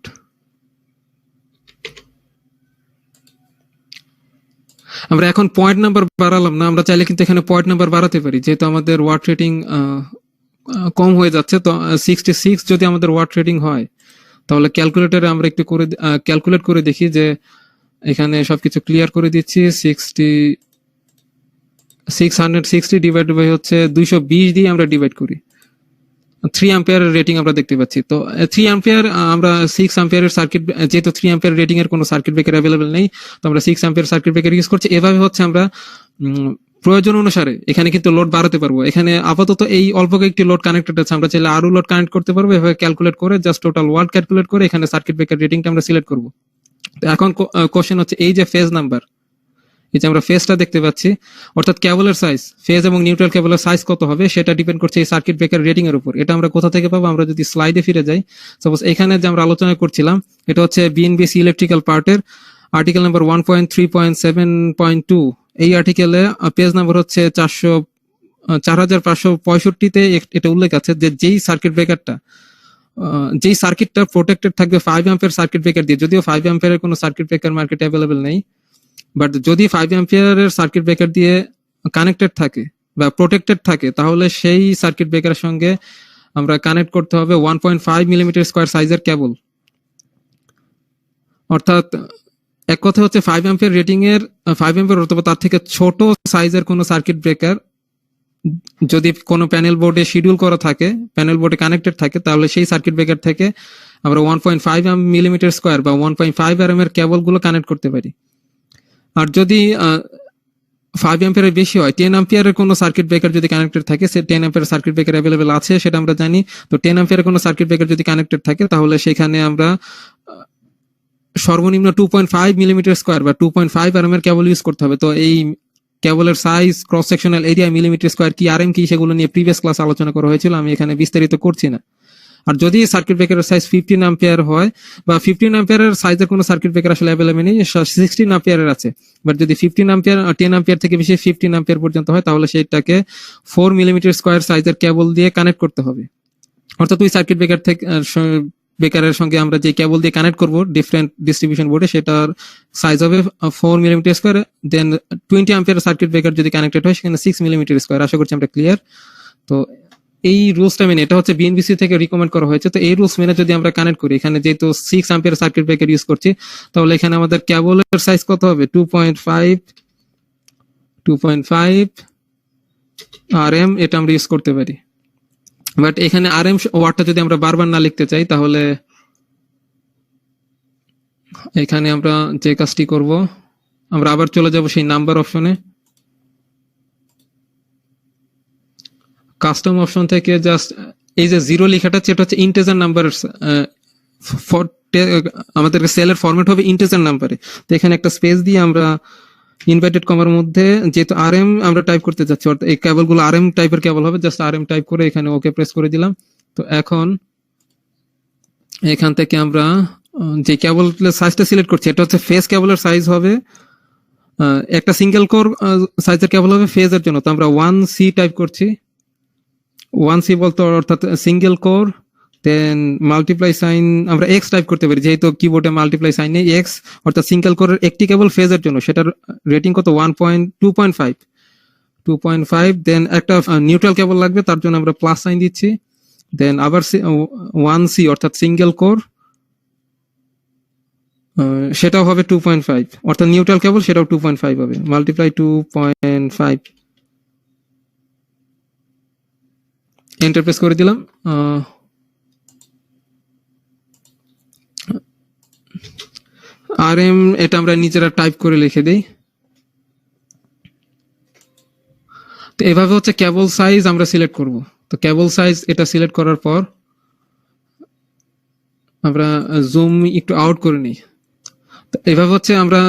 আমরা এখন পয়েন্ট নাম্বার বাড়ালাম না, আমরা চাইলে কিন্তু এখানে পয়েন্ট নাম্বার বাড়াতে পারি, যেহেতু আমাদের ওয়াট রেটিং কম হয়ে যাচ্ছে। তো 66 যদি আমাদের ওয়াট রেটিং হয়, তাহলে ক্যালকুলেটরে আমরা একটু করে ক্যালকুলেট করে দেখি যে এখানে সবকিছু ক্লিয়ার করে দিচ্ছি। 660 ডিভাইড বাই হচ্ছে 220 দিয়ে আমরা ডিভাইড করি, 3 অ্যাম্পিয়ারের রেটিং আমরা দেখতে পাচ্ছি। তো 3 অ্যাম্পিয়ার, আমরা 6 অ্যাম্পিয়ারের সার্কিট, যেহেতু 3 অ্যাম্পিয়ার রেটিং এর কোনো সার্কিট ব্রেকার অ্যাভেলেবল নেই, তো আমরা 6 অ্যাম্পিয়ার সার্কিট ব্রেকার ইউজ করছি। এভাবে হচ্ছে আমরা প্রয়োজন অনুসারে এখানে কিন্তু লোড বাড়াতে পারবো। এখানে আপাতত এই অল্প কয়েকটি লোড কানেক্টেড আছে, আমরা চাইলে আরো লোড কানেক্ট করতে পারবো। এভাবে ক্যালকুলেট করে জাস্ট টোটাল ওয়াট ক্যালকুলেট করে এখানে সার্কিট ব্রেকার রেটিংটা আমরা সিলেক্ট করবো। তো এখন কোশ্চেন হচ্ছে, এই যে ফেজ নাম্বার, এই যে আমরা ফেজটা দেখতে পাচ্ছি, অর্থাৎ কেবলের সাইজ, ফেজ এবং নিউট্রাল কেবলের সাইজ কত হবে সেটা ডিপেন্ড করছে এই সার্কিট ব্রেকার রেটিং এর উপর। এটা আমরা কোথা থেকে পাবো? আমরা যদি স্লাইডে ফিরে যাই, সাপোজ এখানে যে আমরা আলোচনা করছিলাম, এটা হচ্ছে বিএনবিসি ইলেকট্রিক্যাল পার্টের আর্টিকেল নাম্বার 1.3.7.2। এই আর্টিকেলে পেজ নাম্বার হচ্ছে 4565-তে এটা উল্লেখ আছে যে যেই সার্কিট ব্রেকারটা, যেই সার্কিটটা প্রোটেক্টেড থাকবে 5 অ্যাম্পিয়ার সার্কিট ব্রেকার দিয়ে, যদিও 5 অ্যাম্পিয়ারের কোনো সার্কিট ব্রেকার মার্কেটে অ্যাভেলেবল নেই, বাট যদি 5 অ্যাম্পিয়ারের সার্কিট ব্রেকার দিয়ে কানেক্টেড থাকে বা প্রোটেক্টেড থাকে, তাহলে সেই সার্কিট ব্রেকারের সঙ্গে আমরা কানেক্ট করতে হবে 1.5 মিলিমিটার স্কয়ার সাইজের কেবল। অর্থাৎ এক কথা হচ্ছে 5 অ্যাম্পিয়ার রেটিং এর, 5 অ্যাম্পিয়ার অথবা তার থেকে ছোট সাইজের কোনো সার্কিট ব্রেকার যদি কোনো প্যানেল বোর্ডে শিডিউল করা থাকে, প্যানেল বোর্ডে কানেক্টেড থাকে, তাহলে সেই সার্কিট ব্রেকার থেকে আমরা 1.5 মিলিমিটার স্কয়ার বা 1.5 আরএম এর কেবল গুলো কানেক্ট করতে পারি। আর যদি 5 অ্যাম্পিয়ারের বেশি হয়, 10 অ্যাম্পিয়ারের কোনো সার্কিট ব্রেকার যদি কানেক্টেড থাকে, সে 10 অ্যাম্পিয়ার সার্কিট ব্রেকার অ্যাভেলেবল আছে সেটা আমরা জানি। তো 10 অ্যাম্পিয়ারের কোনো সার্কিট ব্রেকার যদি কানেক্টেড থাকে, তাহলে সেখানে আমরা সর্বনিম্ন 2.5 মিলিমিটার স্কয়ার বা 2.5 আরএম এর কেবল ইউজ করতে হবে। তো এই কেবলের size, cross sectional area, millimetre square কি, আরএম কি, সেগুলো নিয়ে প্রিভিয়াস ক্লাস আলোচনা করা হয়েছিল, আমি এখানে বিস্তারিত করছি না। আর যদি সার্কিট ব্রেকারের সাইজ 15 অ্যাম্পিয়ার হয়, বা 15 অ্যাম্পিয়ারের সাইজের কোনো সার্কিট ব্রেকার আসলে অ্যাভেলেবল নেই, 16 অ্যাম্পিয়ারের আছে, বাট যদি 15 অ্যাম্পিয়ার, 10 অ্যাম্পিয়ার থেকে বেশি 15 অ্যাম্পিয়ার পর্যন্ত হয়, তাহলে সেটাকে 4 মিলিমিটার স্কয়ার সাইজের কেবল দিয়ে কানেক্ট করতে হবে। অর্থাৎ ওই সার্কিট ব্রেকার থেকে ব্রেকারের সঙ্গে আমরা যে কেবল দিয়ে কানেক্ট করব ডিফারেন্ট ডিস্ট্রিবিউশন বোর্ডে, সেটার সাইজ হবে 4 মিলিমিটার স্কয়ার। দেন 20 অ্যাম্পিয়ার সার্কিট ব্রেকার যদি কানেক্টেড হয়, সেখানে 6 মিলিমিটার স্কয়ার। আশা করছি আমরা ক্লিয়ার। তো এই রুলসটা মেনে, এটা হচ্ছে বিএনবিসি থেকে রিকমেন্ড করা হয়েছে, তো এই রুলস মেনে যদি আমরা কানেক্ট করি, এখানে যেহেতু 6 অ্যাম্পিয়ার সার্কিট ব্রেকার ইউজ করছি, তাহলে এখানে আমাদের কেবলের সাইজ কত হবে? 2.5 আরএম, এটা আমরা ইউজ করতে পারি। বাট এখানে আরএম ওয়াটটা যদি আমরা বারবার না লিখতে চাই, তাহলে এখানে আমরা যে কাজটি করব, আমরা আবার চলে যাব সেই নাম্বার অপশনে, কাস্টম অপশন থেকে জাস্ট এই যে 0 লেখাটা, সেটা হচ্ছে ইন্টিজার নাম্বার, আমাদের সেলের ফরম্যাট হবে ইন্টিজার নাম্বারে। তো এখানে একটা স্পেস দিয়ে আমরা ইনভার্টেড কমার মধ্যে, যেহেতু আরএম আমরা টাইপ করতে যাচ্ছি, অর্থাৎ এই কেবলগুলো আরএম টাইপের কেবল হবে, জাস্ট আরএম টাইপ করে এখানে ওকে প্রেস করে দিলাম। তো এখন এখান থেকে আমরা যে কেবলের সাইজটা সিলেক্ট করছি, এটা হচ্ছে ফেজ কেবলের সাইজ হবে, একটা সিঙ্গেল কোর সাইজের কেবল হবে ফেজের জন্য। তো আমরা 1C টাইপ করছি, 1C বলতে অর্থাৎ সিঙ্গেল কোর, দেন মাল্টিপ্লাই সাইন, আমরা এক্স টাইপ করতে পারি, যেহেতু কিবোর্ডে মাল্টিপ্লাই সাইন নেই, এক্স, অর্থাৎ সিঙ্গেল কোরের একটি কেবল ফেজের জন্য, সেটার রেটিং কত? 2.5। দেন একটা নিউট্রাল কেবল লাগবে, তার জন্য আমরা প্লাস সাইন দিচ্ছি। দেন আবার 1C অর্থাৎ সিঙ্গেল কোর, সেটাও হবে 2.5, অর্থাৎ নিউট্রাল কেবল, সেটাও 2.5 হবে, মাল্টিপ্লাই 2.5, এন্টার প্রেস করে দিলাম। আরএম এটা আমরা নিজেরা টাইপ করে লিখে দেই। তো এভাবে হচ্ছে কেবল সাইজ আমরা সিলেক্ট করব। তো কেবল সাইজ এটা সিলেক্ট করার পর আমরা জুম একটু আউট করে নিই। এভাবে হচ্ছে আমরা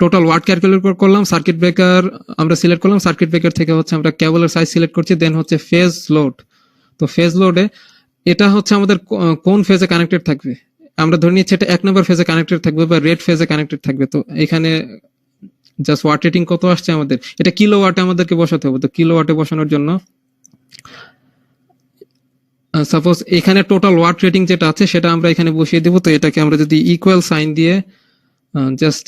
টোটাল ওয়াট ক্যালকুলেট করলাম, সার্কিট ব্রেকার আমরা সিলেক্ট করলাম, সার্কিট ব্রেকার থেকে হচ্ছে আমরা কেবলের সাইজ সিলেক্ট করছি, দেন হচ্ছে ফেজ লোড। তো ফেজ লোডে এটা হচ্ছে আমাদের কোন ফেজে কানেক্টেড থাকবে, আমরা ধরে নিচ্ছি এটা 1 নম্বর ফেজে কানেক্টেড থাকবে বা রেড ফেজে কানেক্টেড থাকবে। তো এখানে জাস্ট ওয়াট রেটিং কত আসছে আমাদের, এটা কিলো ওয়াটে আমাদেরকে বসাতে হবে। তো কিলো ওয়াটে বসানোর জন্য সাপোজ এখানে টোটাল ওয়াট রেটিং যেটা আছে সেটা আমরা এখানে বসিয়ে দেবো। তো এটাকে আমরা যদি ইকুয়াল সাইন দিয়ে জাস্ট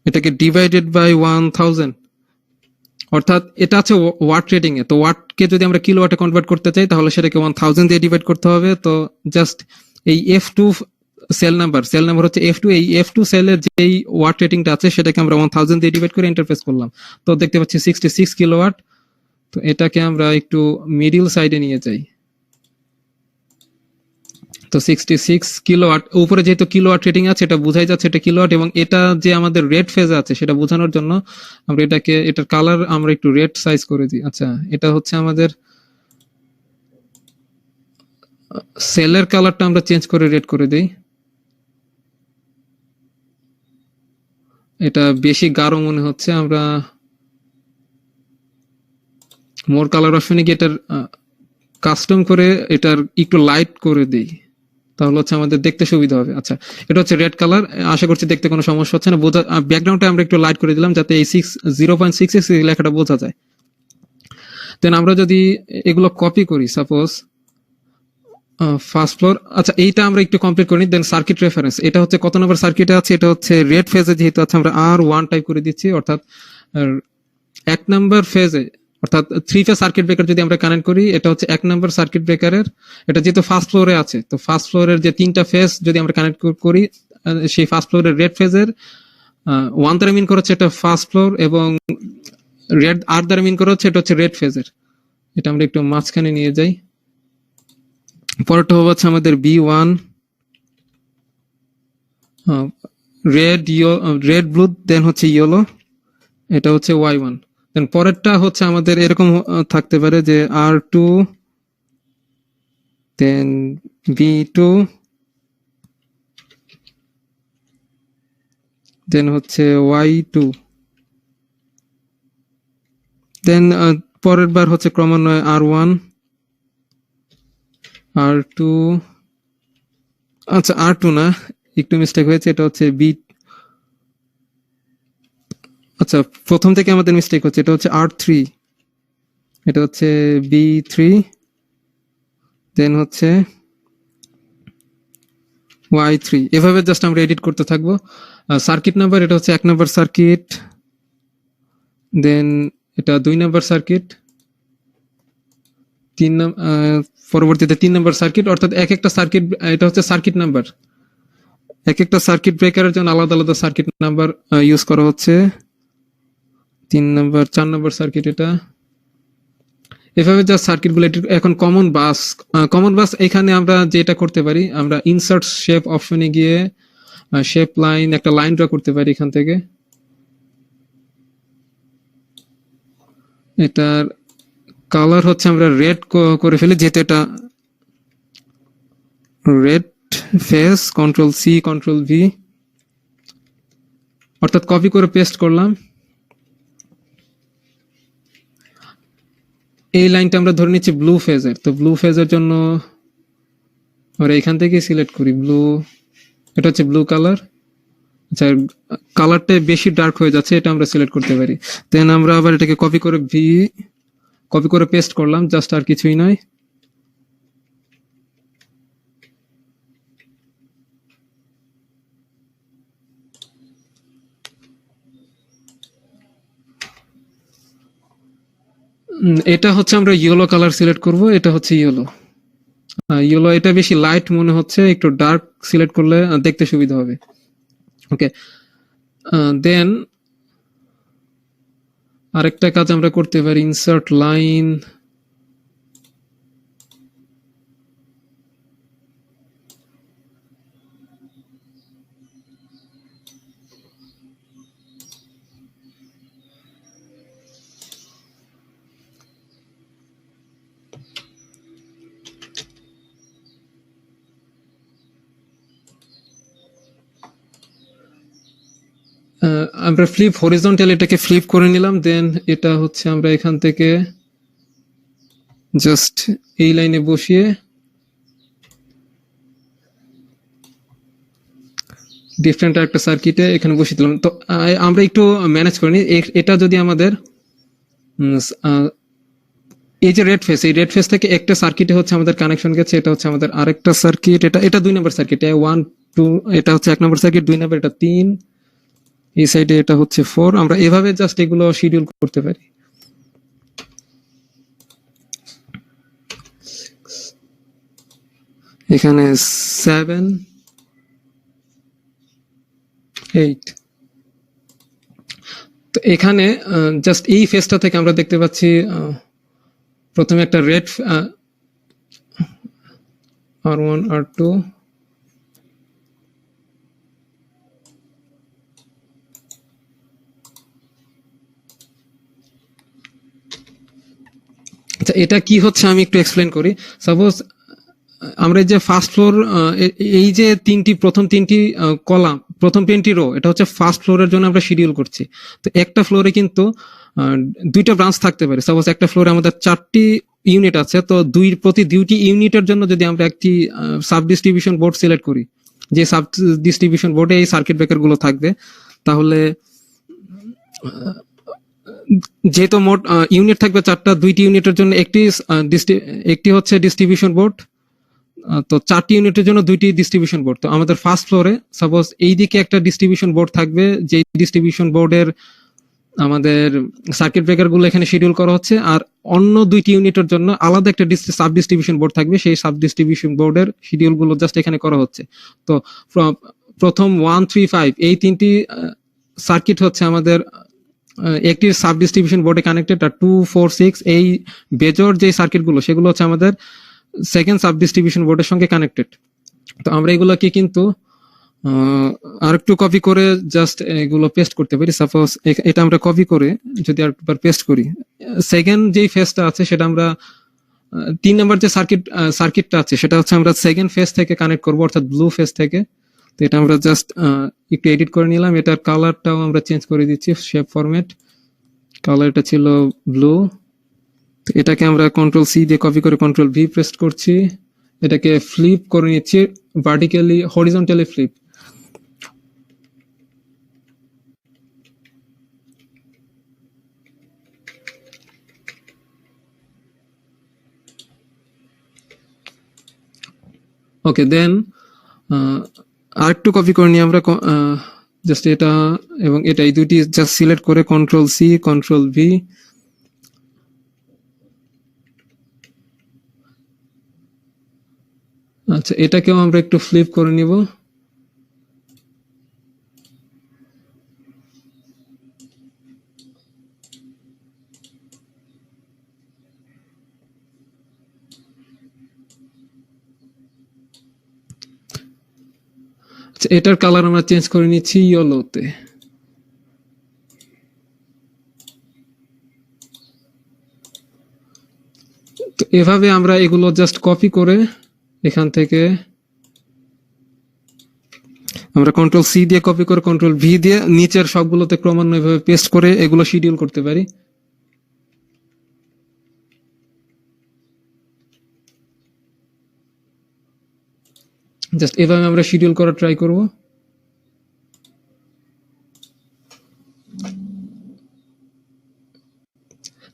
এটাকে ডিভাইডেড বাই 1000, অর্থাৎ এটা আছে ওয়াট রেটিং এ, তো ওয়াটকে যদি আমরা কিলোওয়াটে কনভার্ট করতে চাই তাহলে সেটাকে 1000 দিয়ে ডিভাইড করতে হবে। তো জাস্ট এই F2 সেল নাম্বার হচ্ছে F2, এই F2 সেলের যেই ওয়াট রেটিংটা আছে সেটাকে আমরা 1000 দিয়ে ডিভাইড করে ইন্টারফেস করলাম। তো দেখতে পাচ্ছি 66 কিলোওয়াট। তো এটাকে আমরা একটু মিডিল সাইডে নিয়ে যাই। তো 66 কিলোওয়াট, উপরে যেহেতু কিলোওয়াট রেটিং আছে এটা বোঝাই যাচ্ছে এটা কিলোওয়াট, এবং এটা যে আমাদের রেড ফেজে আছে সেটা বোঝানোর জন্য আমরা এটার কালার আমরা একটু রেড সাইজ করে দিই। আচ্ছা, এটা হচ্ছে আমাদের সেলের কালারটা আমরা চেঞ্জ করে রেড করে দিই। এটা বেশি গাঢ় মনে হচ্ছে, আমরা মোর কালার অপশনে গিয়ে এটার কাস্টম করে এটার একটু লাইট করে দিই, তাহলে হচ্ছে আমাদের দেখতে সুবিধা হবে। আচ্ছা, এটা হচ্ছে রেড কালার, আশা করছি দেখতে কোনো সমস্যা হচ্ছে না। ব্যাকগ্রাউন্ডটা আমরা একটু লাইট করে দিলাম যাতে এই 0.66 লেখাটা বোঝা যায়। দেন আমরা যদি এগুলো কপি করি, সাপোজ ফার্স্ট ফ্লোর, আচ্ছা এইটা আমরা একটু কমপ্লিট করি। দেন সার্কিট রেফারেন্স, এটা হচ্ছে কত নম্বর সার্কিটে আছে, এটা হচ্ছে রেড ফেজে যেহেতু আছে আমরা R1 টাইপ করে দিচ্ছি, অর্থাৎ 1 নম্বর ফেজে, অর্থাৎ 3 ফেজ সার্কিট ব্রেকার যদি আমরা কানেক্ট করি, এটা হচ্ছে 1 নম্বর সার্কিট ব্রেকারের, এটা যেহেতু ফার্স্ট ফ্লোরে আছে, তো ফার্স্ট ফ্লোরের যে 3টা ফেজ যদি আমরা কানেক্ট করি, সেই ফার্স্ট ফ্লোরের রেড ফেজের 1 দ্বারা মিন করা হচ্ছে এটা ফার্স্ট ফ্লোর, এবং রেড আর দ্বারা মিন করা হচ্ছে এটা হচ্ছে রেড ফেজের। এটা আমরা একটু মাঝখানে নিয়ে যাই। পরেরটা হচ্ছে আমাদের B1, রেড ব্লু, দেন হচ্ছে ইয়েলো, এটা হচ্ছে Y1। দেন পরেরটা হচ্ছে আমাদের এরকম থাকতে পারে যে R2, দেন B2, দেন হচ্ছে Y2, দেন পরের বার হচ্ছে ক্রমান্বয়ে R1, R2, আচ্ছা R2 না, একটু মিস্টেক হয়েছে, এটা হচ্ছে B, আচ্ছা প্রথম থেকে আমাদের মিস্টেক হচ্ছে, এটা হচ্ছে R3, এটা হচ্ছে B3, দেন হচ্ছে Y3। এভাবে জাস্ট আমরা এডিট করতে থাকবো। সার্কিট নাম্বার, এটা হচ্ছে 1 নম্বর সার্কিট, দেন এটা 2 নম্বর সার্কিট, পরবর্তীতে 3 নম্বর সার্কিট, অর্থাৎ এক একটা সার্কিট, এটা হচ্ছে সার্কিট নাম্বার, এক একটা সার্কিট ব্রেকারের জন্য আলাদা আলাদা সার্কিট নাম্বার ইউজ করা হচ্ছে। 3 নম্বর, 4 নম্বর সার্কিট এটা। এভাবে যা সার্কিটগুলো, এখন কমন বাস এখানে আমরা যেটা করতে পারি, আমরা ইনসার্ট শেপ অপশনে গিয়ে শেপ লাইন, একটা লাইন ড্র করতে পারি এখান থেকে। এটার কালার হচ্ছে আমরা রেড করে ফেলি, যেহেতু এটা রেড ফেস, Ctrl+C Ctrl+V, অর্থাৎ কপি করে পেস্ট করলাম। এই লাইনটা আমরা ধরে নিচ্ছি ব্লু ফেজের, তো ব্লু ফেজের জন্য আমরা এখান থেকে সিলেক্ট করি ব্লু, এটা হচ্ছে ব্লু কালার। আচ্ছা, কালারটা বেশি ডার্ক হয়ে যাচ্ছে, এটা আমরা সিলেক্ট করতে পারি। দেন আমরা আবার এটাকে কপি করে পেস্ট করলাম, জাস্ট আর কিছুই নয়। এটা হচ্ছে আমরা ইয়েলো কালার সিলেক্ট করব, এটা হচ্ছে ইয়েলো। এটা বেশি লাইট মনে হচ্ছে, একটু ডার্ক সিলেক্ট করলে দেখতে সুবিধা হবে। ওকে, দেন আরেকটা কাজ আমরা করতে পারি, ইনসার্ট লাইন, আমরা ফ্লিপ হরিজন্টাল, এটাকে ফ্লিপ করে নিলাম। দেন এটা হচ্ছে আমরা এখান থেকে জাস্ট এই লাইনে বসিয়ে ডিফারেন্ট একটা সার্কিটে এখানে বসিয়ে দিলাম। তো আমরা একটু ম্যানেজ করে নিই, এটা যদি আমাদের এই যে রেড ফেস, এই রেড ফেস থেকে একটা সার্কিটে হচ্ছে আমাদের কানেকশন গেছে, এটা হচ্ছে আমাদের আরেকটা সার্কিট, এটা 2 নম্বর সার্কিট, 1 2, এটা হচ্ছে 1 নম্বর সার্কিট, 2 নম্বর এটা 3, এই সাইডে এটা হচ্ছে 4। আমরা এভাবে জাস্ট এগুলো শিডিউল করতে পারি। এখানে 7 8। তো এখানে জাস্ট এই ফেসটা থেকে আমরা দেখতে পাচ্ছি প্রথমে একটা রেড R1 R2, আচ্ছা এটা কি হচ্ছে আমি একটু এক্সপ্লেন করি। সাপোজ আমরা যে ফার্স্ট ফ্লোর, এই যে প্রথম তিনটি কলাম, প্রথম 20 রো, এটা হচ্ছে ফার্স্ট ফ্লোরের জন্য আমরা শিডিউল করছি। তো একটা ফ্লোরে কিন্তু 2টা ব্রাঞ্চ থাকতে পারে। সাপোজ একটা ফ্লোরে আমাদের 4টি ইউনিট আছে, তো প্রতি 2টি ইউনিটের জন্য যদি আমরা একটি সাব ডিস্ট্রিবিউশন বোর্ড সিলেক্ট করি, যে সাব ডিস্ট্রিবিউশন বোর্ডে এই সার্কিট ব্রেকার গুলো থাকবে, তাহলে যেহেতু মোট ইউনিট থাকবে 4টা, 2টি ইউনিটের জন্য একটি হচ্ছে ডিস্ট্রিবিউশন বোর্ড, তো 4টি ইউনিটের জন্য 2টি ডিস্ট্রিবিউশন বোর্ড। তো আমাদের ফার্স্ট ফ্লোরে সাপোজ এই দিকে একটা ডিস্ট্রিবিউশন বোর্ড থাকবে, যে ডিস্ট্রিবিউশন বোর্ডের আমাদের সার্কিট ব্রেকার গুলো এখানে শিডিউল করা হচ্ছে, আর অন্য 2টি ইউনিটের জন্য আলাদা একটা সাব ডিস্ট্রিবিউশন বোর্ড থাকবে, সেই সাব ডিস্ট্রিবিউশন বোর্ডের শিডিউল গুলো জাস্ট এখানে করা হচ্ছে। তো প্রথম 1 3 5 এই 3টি সার্কিট হচ্ছে আমাদের একটি সাব ডিস্ট্রিবিউশন বোর্ডে কানেক্টেড, আর 2 4 6 এই বেজর যে সার্কিট গুলো সেগুলো হচ্ছে আমাদের সেকেন্ড সাব ডিস্ট্রিবিউশন বোর্ডের সঙ্গে কানেক্টেড। তো আমরা এগুলোকে কিন্তু আরেকটু কপি করে জাস্ট এগুলো পেস্ট করতে পারি। সাপোজ এটা আমরা কপি করে যদি আরেকবার পেস্ট করি, সেকেন্ড যেই ফেজটা আছে সেটা আমরা 3 নম্বর যে সার্কিটটা আছে সেটা হচ্ছে আমরা সেকেন্ড ফেজ থেকে কানেক্ট করব, অর্থাৎ ব্লু ফেজ থেকে। তো এটা আমরা জাস্ট একটু এডিট করে নিলাম, এটার কালারটাও আমরা চেঞ্জ করে দিচ্ছি, শেপ ফরম্যাট, কালারটা ছিল ব্লু। তো এটাকে আমরা কন্ট্রোল সি দিয়ে কপি করে কন্ট্রোল ভি প্রেস করছি, এটাকে ফ্লিপ করে নিচ্ছি, ভার্টিক্যালি হরিজন্টালি ফ্লিপ। ওকে, দেন আরেকটু কপি করে নিই আমরা, জাস্ট এটা এবং এটা, এই দুটি জাস্ট সিলেক্ট করে কন্ট্রোল সি কন্ট্রোল ভি। আচ্ছা এটাকেও আমরা একটু ফ্লিপ করে নিব। আচ্ছা এটার কালার আমরা চেঞ্জ করে নিচ্ছি ইয়েলোতে। তো এভাবে আমরা এগুলো জাস্ট কপি করে এখান থেকে আমরা কন্ট্রোল সি দিয়ে কপি করে কন্ট্রোল ভি দিয়ে নিচের সবগুলোতে ক্রমান্বয়ভাবে পেস্ট করে এগুলো শিডিউল করতে পারি। জাস্ট এভাবে আমরা শিডিউল করার ট্রাই করব।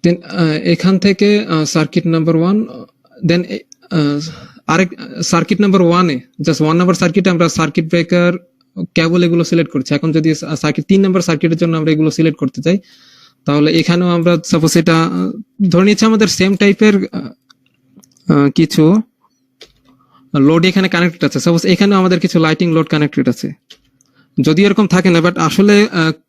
দেন এখান থেকে সার্কিট নাম্বার 1, দেন আরেক সার্কিট নাম্বার 1 এ জাস্ট 1 নাম্বার সার্কিটে আমরা সার্কিট ব্রেকার কেবল এগুলো সিলেক্ট করছি। এখন যদি সার্কিট 3 নাম্বার সার্কিটের জন্য আমরা এগুলো সিলেক্ট করতে চাই, তাহলে এখানেও আমরা সাপোজ এটা ধরে নিচ্ছি আমাদের সেম টাইপের কিছু লোড এখানে কানেক্টেড আছে। সাপোজ এখানে আমাদের কিছু লাইটিং লোড কানেক্টেড আছে, যদি এরকম থাকে না, বাট আসলে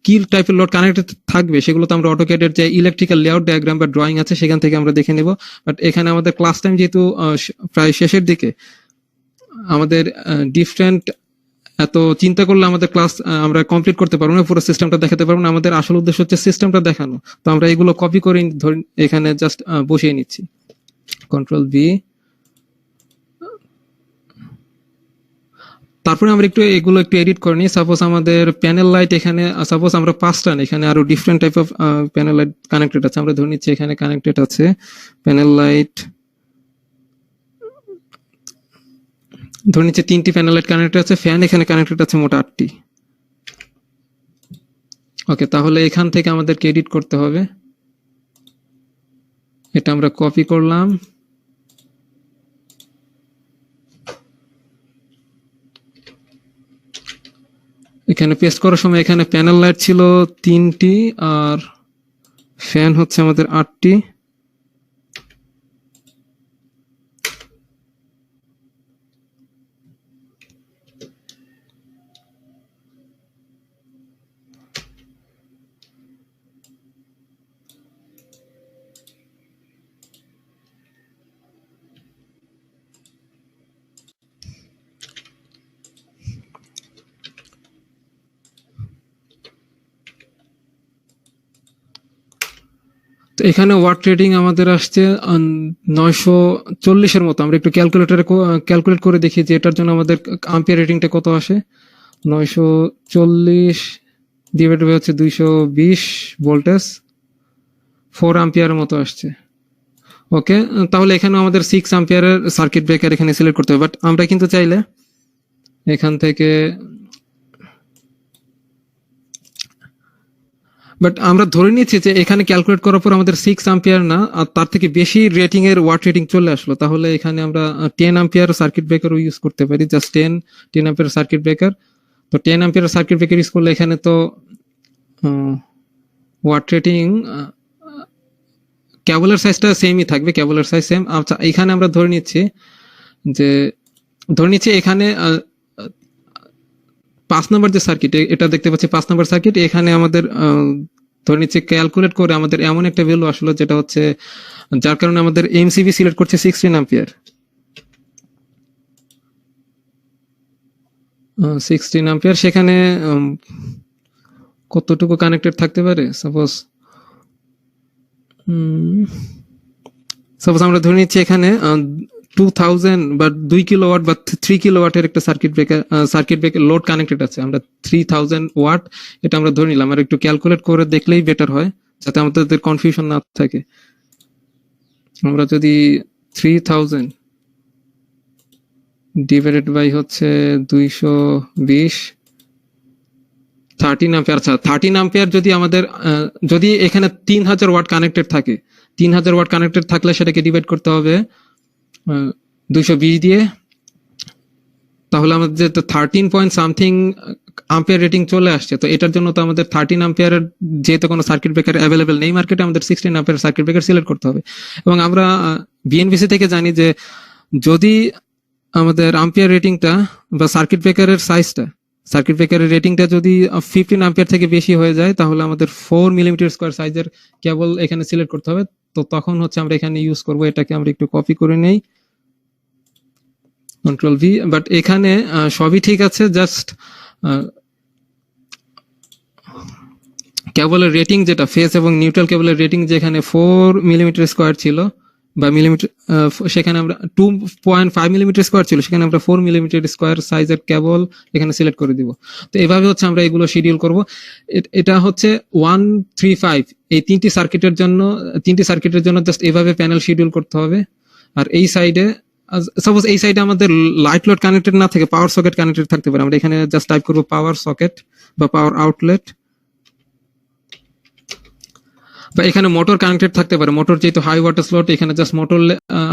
কি টাইপের লোড কানেক্টেড থাকবে সেগুলো তো আমরা অটোক্যাডের যে ইলেকট্রিক্যাল লেআউট ডায়াগ্রাম বা ড্রয়িং আছে সেখান থেকে আমরা দেখে নেব। বাট এখানে আমাদের ক্লাস টাইম যেহেতু প্রায় শেষের দিকে, আমাদের ডিফারেন্ট এত চিন্তা করলে আমাদের ক্লাস আমরা কমপ্লিট করতে পারবো না, পুরো সিস্টেমটা দেখাতে পারবো না। আমাদের আসল উদ্দেশ্য হচ্ছে সিস্টেমটা দেখানো। তো আমরা এগুলো কপি করে এখানে জাস্ট বসিয়ে নিচ্ছি, কন্ট্রোল ভি। তারপরে আমরা একটু এগুলো একটু এডিট করে নিই। সাপোজ আমাদের প্যানেল লাইট এখানে, সাপোজ আমরা 5টা, এখানে আরো different type of panel light connected আছে। আমরা ধরে নিচ্ছি এখানে কানেক্টেড আছে প্যানেল লাইট, ধরে নিচ্ছি 3টি প্যানেল লাইট কানেক্টেড আছে, ফ্যান এখানে কানেক্টেড আছে মোট 8টি। ওকে, তাহলে এখান থেকে আমাদেরকে এডিট করতে হবে। এটা আমরা কপি করলাম, এখানে পেস্ট করার সময় এখানে প্যানেল লাইট ছিল 3টি আর ফ্যান হচ্ছে আমাদের 8টি। তো এখানে ওয়াট রেটিং আমাদের আসছে 940-এর মতো। আমরা একটু ক্যালকুলেট করে দেখি যে এটার জন্য আমাদের আম্পিয়ার রেটিংটা কত আসে। 940 ডিভাইড বাই হচ্ছে 220 ভোল্টেজ, 4 আম্পিয়ারের মতো আসছে। ওকে, তাহলে এখানে আমাদের 6 আম্পিয়ারের সার্কিট ব্রেকার এখানে সিলেক্ট করতে হবে। বাট আমরা কিন্তু চাইলে এখান থেকে আমরা ধরে নিচ্ছি যে এখানে ক্যালকুলেট করার পর আমাদের 6 আম্পিয়ার না, আর তার থেকে বেশি রেটিং এর ওয়াট রেটিং চলে আসলো, তাহলে এখানে আমরা 10 আম্পিয়ার সার্কিট ব্রেকার ইউজ করতে পারি। Just 10 ampere circuit breaker. তো 10 আম্পিয়ার সার্কিট ব্রেকার ইউজ করলে এখানে তো ওয়াট রেটিং কেবলের সাইজটা সেমই থাকবে, কেবলের সাইজ সেম। আচ্ছা, এখানে আমরা ধরে নিচ্ছি এখানে 5 নম্বর যে সার্কিট, এটা দেখতে পাচ্ছি 5 নম্বর সার্কিট। এখানে আমাদের ধরে নিচ্ছি ক্যালকুলেট করে আমাদের এমন একটা ভ্যালু আসলো যেটা হচ্ছে, যার কারণে আমাদের এমসিবি সিলেক্ট করছে 16 আম্পিয়ার। 16 আম্পিয়ার সেখানে কতটুকু কানেক্টেড থাকতে পারে? সাপোজ আমরা ধরে নিচ্ছি এখানে 2000 বা 2 কিলোওয়াট বা 3 কিলোওয়াটের একটা সার্কিট ব্রেকার লোড কানেক্টেড আছে। আমরা 3000 ওয়াট এটা আমরা ধরে নিলাম। আর একটু ক্যালকুলেট করে দেখলেই বেটার হয়, যাতে আমাদের কনফিউশন না থাকে। আমরা যদি 3000 ডিভাইডেড বাই হচ্ছে 220, 13 আম্পিয়ার। আচ্ছা, 13 আম্পিয়ার যদি আমাদের যদি এখানে 3000 ওয়াট কানেক্টেড থাকে, 3000 ওয়াট কানেক্টেড থাকলে সেটাকে ডিভাইড করতে হবে 220 দিয়ে, তাহলে আমাদের 13 পয়েন্ট সামথিং আম্পিয়ার রেটিং চলে আসছে। তো এটার জন্য তো আমাদের 13 আম্পিয়ারের যেহেতু কোনো সার্কিট ব্রেকার অ্যাভেলেবেল নেই মার্কেটে, আমাদের 16 আম্পিয়ার সার্কিট ব্রেকার সিলেক্ট করতে হবে। এবং আমরা বিএনবিসি থেকে জানি যে যদি আমাদের আম্পিয়ার রেটিংটা বা সার্কিট ব্রেকারের রেটিংটা যদি 15 আম্পিয়ার থেকে বেশি হয়ে যায়, তাহলে আমাদের 4 মিলিমিটার স্কোয়ার সাইজের কেবল এখানে সিলেক্ট করতে হবে। তো তখন হচ্ছে আমরা এখানে ইউজ করব। এটাকে আমরা একটু কপি করে নেই, কন্ট্রোল ভি। বাট এখানে সবই ঠিক আছে, জাস্ট কেবলের রেটিং যেটা ফেজ এবং নিউট্রাল কেবলের রেটিং যেখানে 4 মিলিমিটার স্কোয়ার ছিল বা মিলিমিটার, সেখানে আমরা 2.5 মিলিমিটার স্কোয়ার ছিল, সেখানে আমরা 4 মিলিমিটার স্কোয়ার সাইজের কেবল এখানে সিলেক্ট করে দিব। তো এভাবে হচ্ছে আমরা এগুলো শিডিউল করব। এটা হচ্ছে 135 এই 3টি সার্কিটের জন্য জাস্ট এভাবে প্যানেল শিডিউল করতে হবে। আর এই সাইডে সাপোজ এই সাইডে আমাদের লাইট লোড কানেক্টেড না থেকে পাওয়ার সকেট কানেক্টেড থাকতে পারে, আমরা এখানে জাস্ট টাইপ করব পাওয়ার সকেট বা পাওয়ার আউটলেট। বা এখানে মোটর কানেক্টেড থাকতে পারে, মোটর যেহেতু হাই ওয়াটার স্লট, এখানে জাস্ট মোটর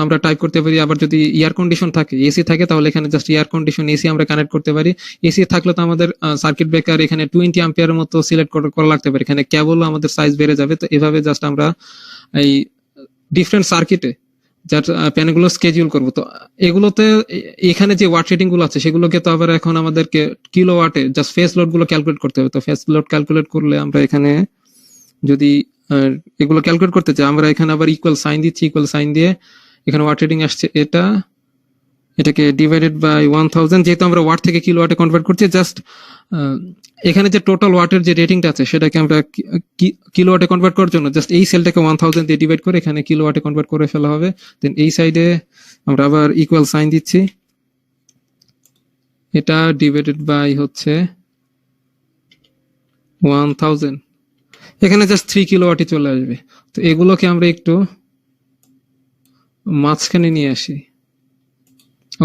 আমরা টাইপ করতে পারি। আবার যদি এয়ার কন্ডিশন থাকে, এসি থাকে, তাহলে এখানে জাস্ট এয়ার কন্ডিশন এসি আমরা কানেক্ট করতে পারি। এসি থাকলে তো আমাদের সার্কিট ব্রেকার এখানে 20 আম্পিয়ারের মতো সিলেক্ট করা লাগতে পারে, এখানে কেবল আমাদের সাইজ বেড়ে যাবে। তো এভাবে জাস্ট আমরা এই ডিফারেন্ট সার্কিটে যার প্যানেলগুলো স্কেডিউল করবো। তো এগুলোতে এখানে যে ওয়াট রেটিং গুলো আছে সেগুলোকে তো আবার এখন আমাদেরকে কিলোওয়াটে জাস্ট ফেস লোড গুলো ক্যালকুলেট করতে হবে। তো ফেস লোড ক্যালকুলেট করলে আমরা এখানে যদি এগুলো ক্যালকুলেট করতে চাই, আমরা এখানে আবার ইকুয়াল সাইন দিচ্ছি। ইকুয়াল সাইন দিয়ে এখানে ওয়াট রেটিং আসছে, এটাকে ডিভাইডেড বাই 1000, যেহেতু আমরা ওয়াট থেকে কিলোওয়াটে কনভার্ট করছি। জাস্ট এখানে যে টোটাল ওয়াটের যে রেটিংটা আছে সেটাকে আমরা কিলোওয়াটে কনভার্ট করার জন্য জাস্ট এই সেলটাকে 1000 দিয়ে ডিভাইড করে এখানে কিলোওয়াটে কনভার্ট করে ফেলা হবে। দেন এই সাইডে আমরা আবার ইকুয়াল সাইন দিচ্ছি, এটা ডিভাইডেড বাই হচ্ছে 1000, এখানে জাস্ট 3 কিলোওয়াটই চলে আসবে। তো এগুলোকে আমরা একটু মাঝখানে নিয়ে আসি।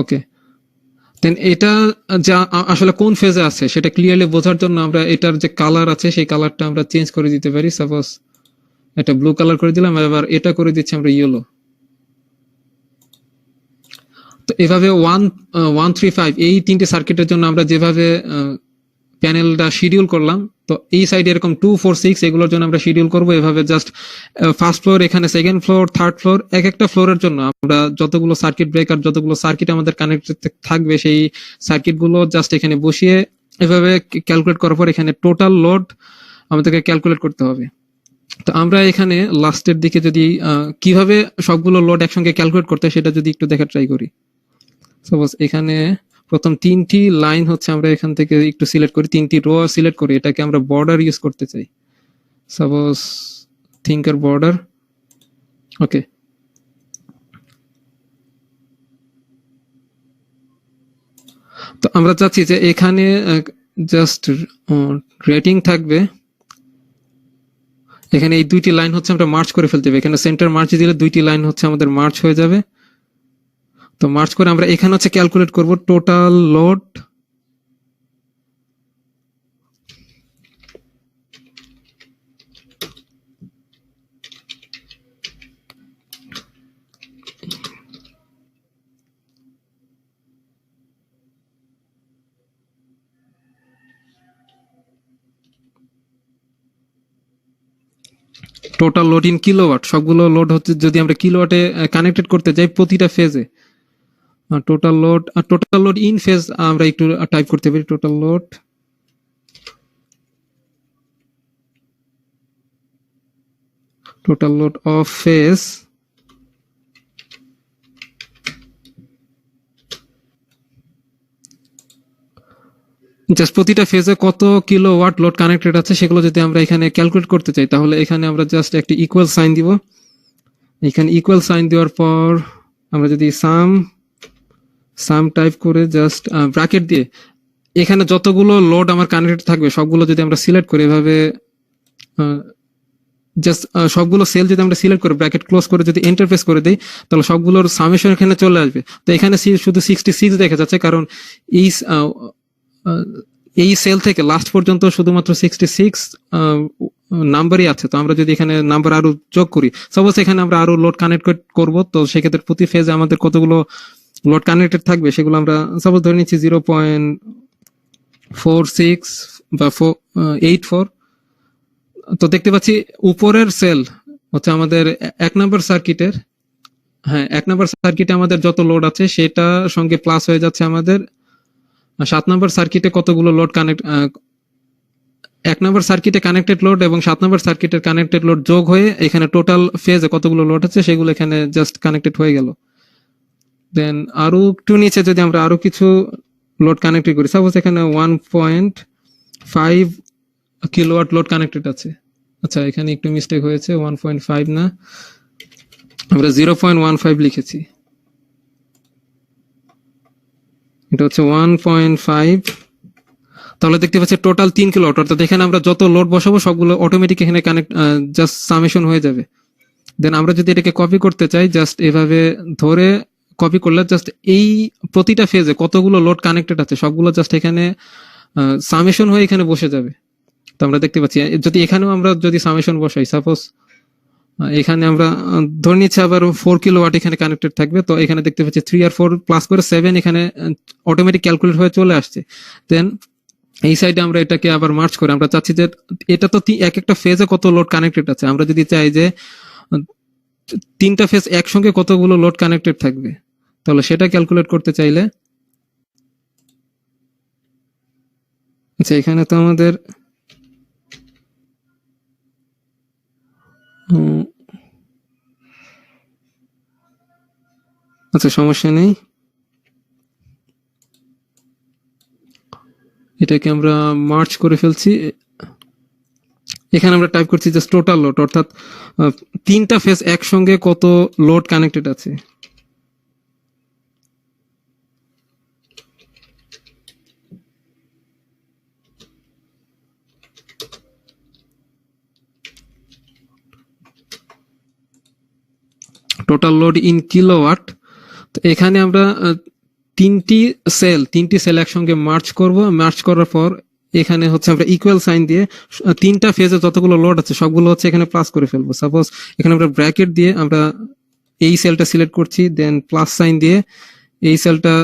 ওকে, দেন এটা যা আসলে কোন ফেজে আছে সেটা ক্লিয়ারলি বোঝার জন্য আমরা এটার যে কালার আছে সেই কালারটা আমরা চেঞ্জ করে দিতে পারি। সাপোজ এটা ব্লু কালার করে দিলাম, এবার এটা করে দিচ্ছি আমরা ইয়েলো। তো এভাবে 135 এই তিনটে সার্কিটের জন্য আমরা যেভাবে প্যানেলটা শিডিউল করলাম, তো এই সাইডে এরকম 2 4 6 এগুলোর জন্য আমরা শিডিউল করব এভাবে। জাস্ট ফার্স্ট ফ্লোর, এখানে সেকেন্ড ফ্লোর, থার্ড ফ্লোর, এক একটা ফ্লোরের জন্য আমরা যতগুলো সার্কিট ব্রেকার, যতগুলো সার্কিট আমাদের কানেক্টেড থাকবে সেই সার্কিট গুলো জাস্ট এখানে বসিয়ে এভাবে ক্যালকুলেট করার পর এখানে টোটাল লোড আমাদেরকে ক্যালকুলেট করতে হবে। তো আমরা এখানে লাস্টের দিকে যদি কিভাবে সবগুলো লোড একসঙ্গে ক্যালকুলেট করতে হয় সেটা যদি একটু দেখা ট্রাই করি। সাপোজ এখানে প্রথম তিনটি লাইন হচ্ছে আমরা এখান থেকে একটু সিলেক্ট করি, তিনটি রো সিলেক্ট করি, এটাকে আমরা বর্ডার ইউজ করতে চাই। সাপোজ থিঙ্কার বর্ডার, ওকে। তো আমরা চাচ্ছি যে এখানে জাস্ট রেটিং থাকবে, এখানে এই দুইটি লাইন হচ্ছে আমরা মার্চ করে ফেলতে হবে। এখানে সেন্টার মার্চ দিলে দুইটি লাইন হচ্ছে আমাদের মার্চ হয়ে যাবে। তো মার্চ করে আমরা এখানে হচ্ছে ক্যালকুলেট করব total load, total load in kilowatt. সবগুলো লোড হচ্ছে যদি আমরা কিলোওয়াটে কানেক্টেড করতে যাই প্রতিটা ফেজে, টোটাল লোড ইন ফেজ আমরা একটু টাইপ করতে পারি, total load of phase just প্রতিটা ফেজে কত কিলোওয়াট লোড কানেক্টেড আছে সেগুলো যদি আমরা এখানে ক্যালকুলেট করতে চাই তাহলে এখানে আমরা জাস্ট একটি ইকুয়াল সাইন দিব। এখানে ইকুয়াল সাইন দেওয়ার পর আমরা যদি সাম টাইপ করে জাস্ট ব্র্যাকেট দিয়ে এখানে যতগুলো লোড আমার কানেক্টেড থাকবে সবগুলো যদি আমরা সিলেক্ট করি এভাবে, জাস্ট সবগুলো সেল যদি আমরা সিলেক্ট করে ব্র্যাকেট ক্লোজ করে যদি এন্টার প্রেস করে দিই তাহলে সবগুলোর সামেশন এখানে চলে আসবে। তো এখানে শুধু 66 দেখা যাচ্ছে কারণ এই সেল থেকে লাস্ট পর্যন্ত শুধুমাত্র 66 নাম্বারই আছে। তো আমরা যদি এখানে নাম্বার আরো যোগ করি, সাপোজ এখানে আমরা আরো লোড কানেক্ট করব, তো সেক্ষেত্রে প্রতি ফেজে আমাদের কতগুলো লোড কানেক্টেড থাকবে সেগুলো আমরা সাপোজ ধরে নিচ্ছি 0.46 বা 84। তো দেখতে পাচ্ছি উপরের সেল হচ্ছে আমাদের এক নাম্বার সার্কিটের, হ্যাঁ এক নাম্বার সার্কিটে আমাদের যত লোড আছে সেটা সঙ্গে প্লাস হয়ে যাচ্ছে আমাদের 7 নাম্বার সার্কিটে কতগুলো লোড কানেক্ট, 1 নাম্বার সার্কিটে কানেক্টেড লোড এবং 7 নাম্বার সার্কিটের কানেক্টেড লোড যোগ হয়ে এখানে টোটাল ফেজে কতগুলো লোড আছে সেগুলো এখানে জাস্ট কানেক্টেড হয়ে গেল। দেন আরো একটু নিচে যদি আমরা আরো কিছু লোড কানেক্টেড করি, সাপোজ এখানে 1.5 কিলোওয়াট লোড কানেক্টেড আছে। আচ্ছা এখানে একটু মিস্টেক হয়েছে, 1.5 না, আমরা 0.15 লিখেছি, এটা হচ্ছে 1.5। তাহলে দেখতে পাচ্ছি টোটাল 3 কিলোওয়াট, অর্থাৎ এখানে আমরা যত লোড বসাবো সবগুলো অটোমেটিক এখানে কানেক্ট জাস্ট সামেশন হয়ে যাবে। দেন আমরা যদি এটাকে কপি করতে চাই জাস্ট এভাবে ধরে কপি করলে জাস্ট এই প্রতিটা ফেজে কতগুলো লোড কানেক্টেড আছে সবগুলো জাস্ট এখানে সামেশন হয়ে এখানে বসে যাবে। তো আমরা দেখতে পাচ্ছি যদি এখানেও আমরা যদি সামেশন বসাই, সাপোজ এখানে আমরা ধরে নিচ্ছি আবার 4 কিলোওয়াট এখানে কানেক্টেড থাকবে, তো এখানে দেখতে পাচ্ছি 3 আর 4 প্লাস করে 7 এখানে অটোমেটিক ক্যালকুলেট হয়ে চলে আসছে। দেন এই সাইডে আমরা এটাকে আবার মার্চ করে আমরা চাচ্ছি যে এটা তো এক একটা ফেজে কত লোড কানেক্টেড আছে, আমরা যদি চাই যে 3টা ফেজ একসঙ্গে কতগুলো লোড কানেক্টেড থাকবে তাহলে সেটা ক্যালকুলেট করতে চাইলে, আচ্ছা এখানে তো আমাদের আচ্ছা সমস্যা নেই, এটাকে আমরা মার্চ করে ফেলছি। এখানে আমরা টাইপ করছি জাস্ট টোটাল লোড, অর্থাৎ 3টা ফেজ একসঙ্গে কত লোড কানেক্টেড আছে। Total load in kilowatt. তো এখানে আমরা তিনটি সেল একসঙ্গে মার্চ করব, মার্চ করার পর এখানে হচ্ছে আমরা ইকুয়াল সাইন দিয়ে তিনটা ফেজে যতগুলো লোড আছে সবগুলো হচ্ছে এখানে প্লাস করে ফেলবো। সাপোজ এখানে আমরা ব্র্যাকেট দিয়ে আমরা এই সেলটা সিলেক্ট করছি, দেন প্লাস সাইন দিয়ে এই সেলটা,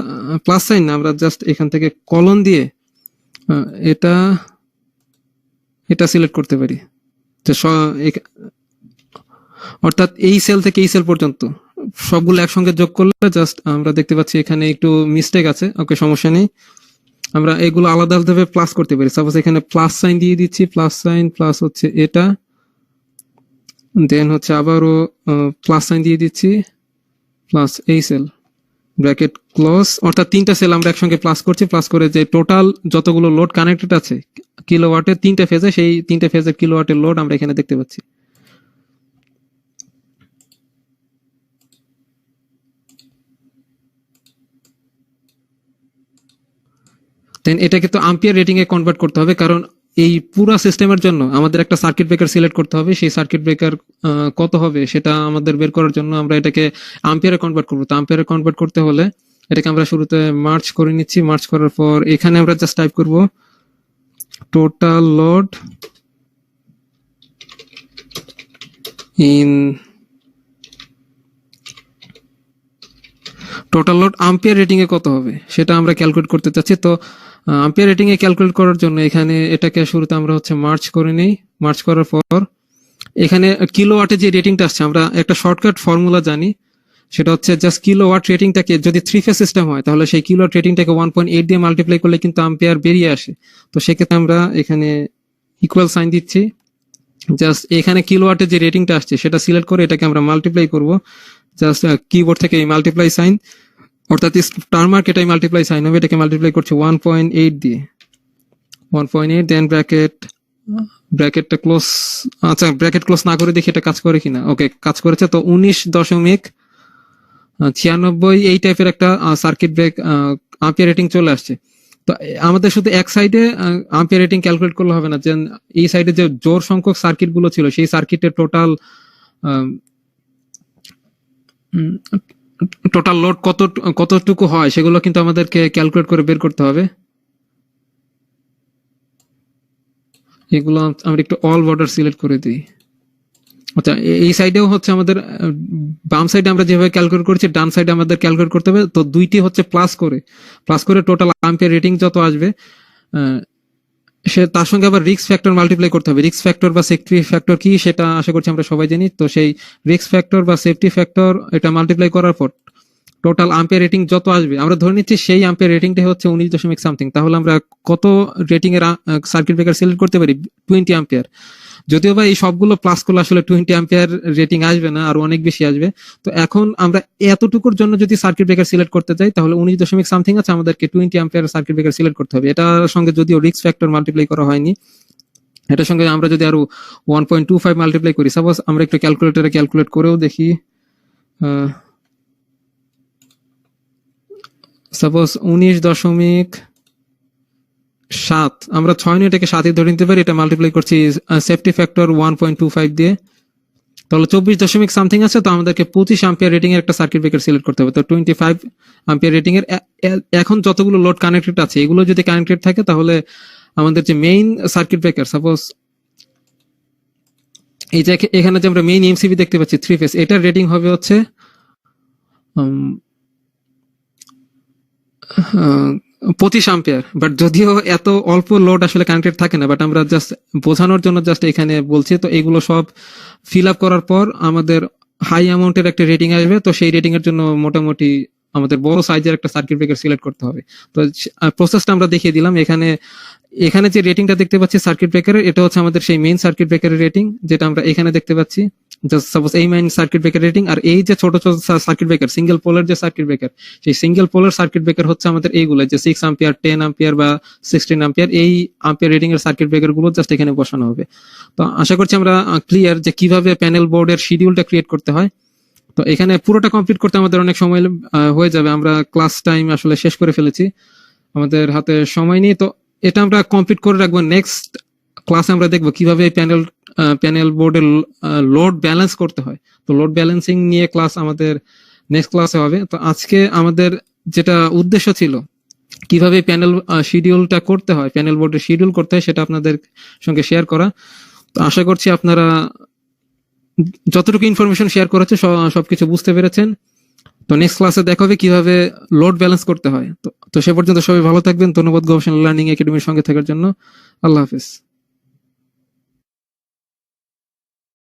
প্লাস সাইন না, আমরা জাস্ট এখান থেকে কলন দিয়ে এটা এটা সিলেক্ট করতে পারি। অর্থাৎ এই সেল থেকে এই সেল পর্যন্ত সবগুলো একসঙ্গে যোগ করলে জাস্ট আমরা দেখতে পাচ্ছি এখানে একটু মিস্টেক আছে। ওকে, সমস্যা নেই, আমরা এগুলো আলাদা আলাদাভাবে প্লাস করতে পারি। সাপোজ এখানে প্লাস সাইন দিয়ে দিচ্ছি, প্লাস সাইন প্লাস হচ্ছে এটা, দেন হচ্ছে আবারও প্লাস সাইন দিয়ে দিচ্ছি, প্লাস এই সেল, ব্র্যাকেট ক্লোজ। অর্থাৎ তিনটা সেল আমরা একসঙ্গে প্লাস করছি, প্লাস করে যে টোটাল যতগুলো লোড কানেক্টেড আছে কিলোওয়াটের তিনটা ফেজে, সেই তিনটা ফেজের কিলোওয়াটের লোড আমরা এখানে দেখতে পাচ্ছি। দেন এটাকে তো আম্পিয়ার রেটিং এ কনভার্ট করতে হবে, কারণ এই পুরো সিস্টেমের জন্য আমাদের একটা সার্কিট ব্রেকার সিলেক্ট করতে হবে। সেই সার্কিট ব্রেকার কত হবে সেটা আমাদের বের করার জন্য আমরা এটাকে আম্পিয়ারে কনভার্ট করবো। তো আম্পিয়ারে কনভার্ট করতে হলে এটাকে আমরা শুরুতে মার্চ করে নিচ্ছি। মার্চ করার পর এখানে আমরা জাস্ট টাইপ করব total load in total load ampere rating এ কত হবে সেটা আমরা ক্যালকুলেট করতে চাচ্ছি। তো আম্পিয়ার রেটিং এ ক্যালকুলেট করার জন্য এখানে এটাকে শুরুতে আমরা হচ্ছে মার্চ করে নেই। মার্চ করার পর এখানে কিলোওয়াটে যে রেটিংটা আসছে, আমরা একটা শর্টকাট ফর্মুলা জানি, সেটা হচ্ছে জাস্ট কিলোওয়াট রেটিংটাকে, যদি 3 ফেজ সিস্টেম হয় তাহলে সেই কিলোওয়াট রেটিংটাকে 1.8 দিয়ে মাল্টিপ্লাই করলে কিন্তু আম্পিয়ার বেরিয়ে আসে। তো সেক্ষেত্রে আমরা এখানে ইকুয়াল সাইন দিচ্ছি, জাস্ট এখানে কিলোওয়াটের যে রেটিংটা আসছে সেটা সিলেক্ট করে এটাকে আমরা মাল্টিপ্লাই করব। জাস্ট কিবোর্ড থেকে এই মাল্টিপ্লাই সাইন, অর্থাৎ স্টার মার্ক এটাই মাল্টিপ্লাই সাইন হবে, এটাকে মাল্টিপ্লাই করছে 1.8 দিয়ে, 1.8, দেন ব্র্যাকেটটা ক্লোজ। আচ্ছা, ব্র্যাকেট ক্লোজ না করে দেখি এটা কাজ করে কিনা। ওকে, কাজ করেছে। তো 19.96 এই টাইপের একটা সার্কিট ব্রেক আম্পিয়ার রেটিং চলে আসছে। তো আমাদের শুধু এক সাইডে আম্পিয়ার রেটিং ক্যালকুলেট করলে হবে না, যে এই সাইডে যে জোর সংখ্যক সার্কিট গুলো ছিল সেই সার্কিটের টোটাল লোড কতটুকু হয় সেগুলো কিন্তু আমাদেরকে ক্যালকুলেট করে বের করতে হবে। এগুলো আমরা একটু অল বর্ডার সিলেক্ট করে দিই। আচ্ছা, এই সাইডেও হচ্ছে আমাদের বাম সাইডে আমরা যেভাবে ক্যালকুলেট করেছি ডান সাইডে আমাদের ক্যালকুলেট করতে হবে। তো দুইটি হচ্ছে প্লাস করে টোটাল আম্পিয়ার রেটিং যত আসবে সে তার সঙ্গে আবার রিস্ক ফ্যাক্টর মাল্টিপ্লাই করতে হবে। রিস্ক ফ্যাক্টর বা সেফটি ফ্যাক্টর কি সেটা আশা করছি আমরা সবাই জানি। তো সেই রিস্ক ফ্যাক্টর বা সেফটি ফ্যাক্টর এটা মাল্টিপ্লাই করার পর টোটাল আম্পিয়ার রেটিং যত আসবে, আমরা ধরে নিচ্ছি সেই আম্পিয়ার রেটিংটা হচ্ছে 19.something, তাহলে আমরা কত রেটিং এর সার্কিট ব্রেকার সিলেক্ট করতে পারি? 20 আম্পিয়ার। যদিও বা এই সবগুলো প্লাস করলে আসলে 20 আম্পিয়ার রেটিং আসবে না, আর অনেক বেশি আসবে। তো এখন আমরা এতটুকুর জন্য যদি সার্কিট ব্রেকার সিলেক্ট করতে চাই তাহলে 19.something আছে, আমাদেরকে 20 আম্পিয়ার সার্কিট ব্রেকার সিলেক্ট করতে হবে। এটার সঙ্গে যদিও রিস্ক ফ্যাক্টর মাল্টিপ্লাই করা হয়নি, এটার সঙ্গে আমরা যদি আরো 1.25 মাল্টিপ্লাই করি, সাপোজ আমরা একটু ক্যালকুলেটরে ক্যালকুলেট করেও দেখি, সাপোজ 19.7, আমরা 6 নিয়ে এটাকে 7 ধরে নিতে পারি, এটা মাল্টিপ্লাই করছি সেফটি ফ্যাক্টর 1.25 দিয়ে, তাহলে 24.something আছে। তো আমাদেরকে 25 আম্পিয়ার রেটিং এর একটা সার্কিট ব্রেকার সিলেক্ট করতে হবে। তো 25 আম্পিয়ার রেটিং এর এখন যতগুলো লোড কানেক্টেড আছে এগুলো যদি কানেক্টেড থাকে তাহলে আমাদের যে মেইন সার্কিট ব্রেকার, সাপোজ এই যে এখানে যে আমরা মেইন এমসিবি দেখতে পাচ্ছি 3 ফেজ, এটার রেটিং হবে হচ্ছে 25 আম্পিয়ার। বাট যদিও এত অল্প লোড আসলে কানেক্টেড থাকে না, বাট আমরা জাস্ট বোঝানোর জন্য জাস্ট এখানে বলছি। তো এগুলো সব ফিল আপ করার পর আমাদের হাই অ্যামাউন্টের একটা রেটিং আসবে। তো সেই রেটিং এর জন্য মোটামুটি আমাদের বড় সাইজের একটা সার্কিট ব্রেকার সিলেক্ট করতে হবে। তো প্রসেসটা আমরা দেখিয়ে দিলাম। এখানে যে রেটিংটা দেখতে পাচ্ছি সার্কিট ব্রেকারের, এটা হচ্ছে আমাদের সেই মেইন সার্কিট ব্রেকারের রেটিং, যেটা আমরা এখানে দেখতে পাচ্ছি। জাস্ট সাপোজ এই মেইন সার্কিট ব্রেকার রেটিং, আর এই যে ছোট ছোট সার্কিট ব্রেকার সিঙ্গেল পোলের যে সার্কিট ব্রেকার, সেই সিঙ্গেল পোলের সার্কিট ব্রেকার হচ্ছে আমাদের এইগুলো, যে 6 আম্পিয়ার, 10 আম্পিয়ার বা 16 আম্পিয়ার, এই আম্পিয়ার রেটিং এর সার্কিট ব্রেকার গুলো জাস্ট এখানে বসানো হবে। তো আশা করছি আমরা ক্লিয়ার যে কিভাবে প্যানেল বোর্ডের শিডিউলটা ক্রিয়েট করতে হয়। তো এখানে পুরোটা কমপ্লিট করতে আমাদের অনেক সময় হয়ে যাবে, আমরা ক্লাস টাইম আসলে শেষ করে ফেলেছি, আমাদের হাতে সময় নেই। তো এটা আমরা কমপ্লিট করে রাখবো। নেক্সট ক্লাসে আমরা দেখবো কিভাবে প্যানেল বোর্ডের লোড ব্যালেন্স করতে হয়। তো লোড ব্যালেন্সিং নিয়ে ক্লাস আমাদের নেক্সট ক্লাসে হবে। তো আজকে আমাদের যেটা উদ্দেশ্য ছিল কিভাবে প্যানেল শিডিউলটা করতে হয়, প্যানেল বোর্ডে শিডিউল করতে হয়, সেটা আপনাদের সঙ্গে শেয়ার করা। তো আশা করছি আপনারা যতটুকু ইনফরমেশন শেয়ার করেছে সবকিছু বুঝতে পেরেছেন। তো নেক্সট ক্লাসে দেখা হবে কিভাবে লোড ব্যালেন্স করতে হয়। তো সে পর্যন্ত সবাই ভালো থাকবেন। ধন্যবাদ গবেষণা লার্নিং একাডেমির সঙ্গে থাকার জন্য। আল্লাহ হাফেজ।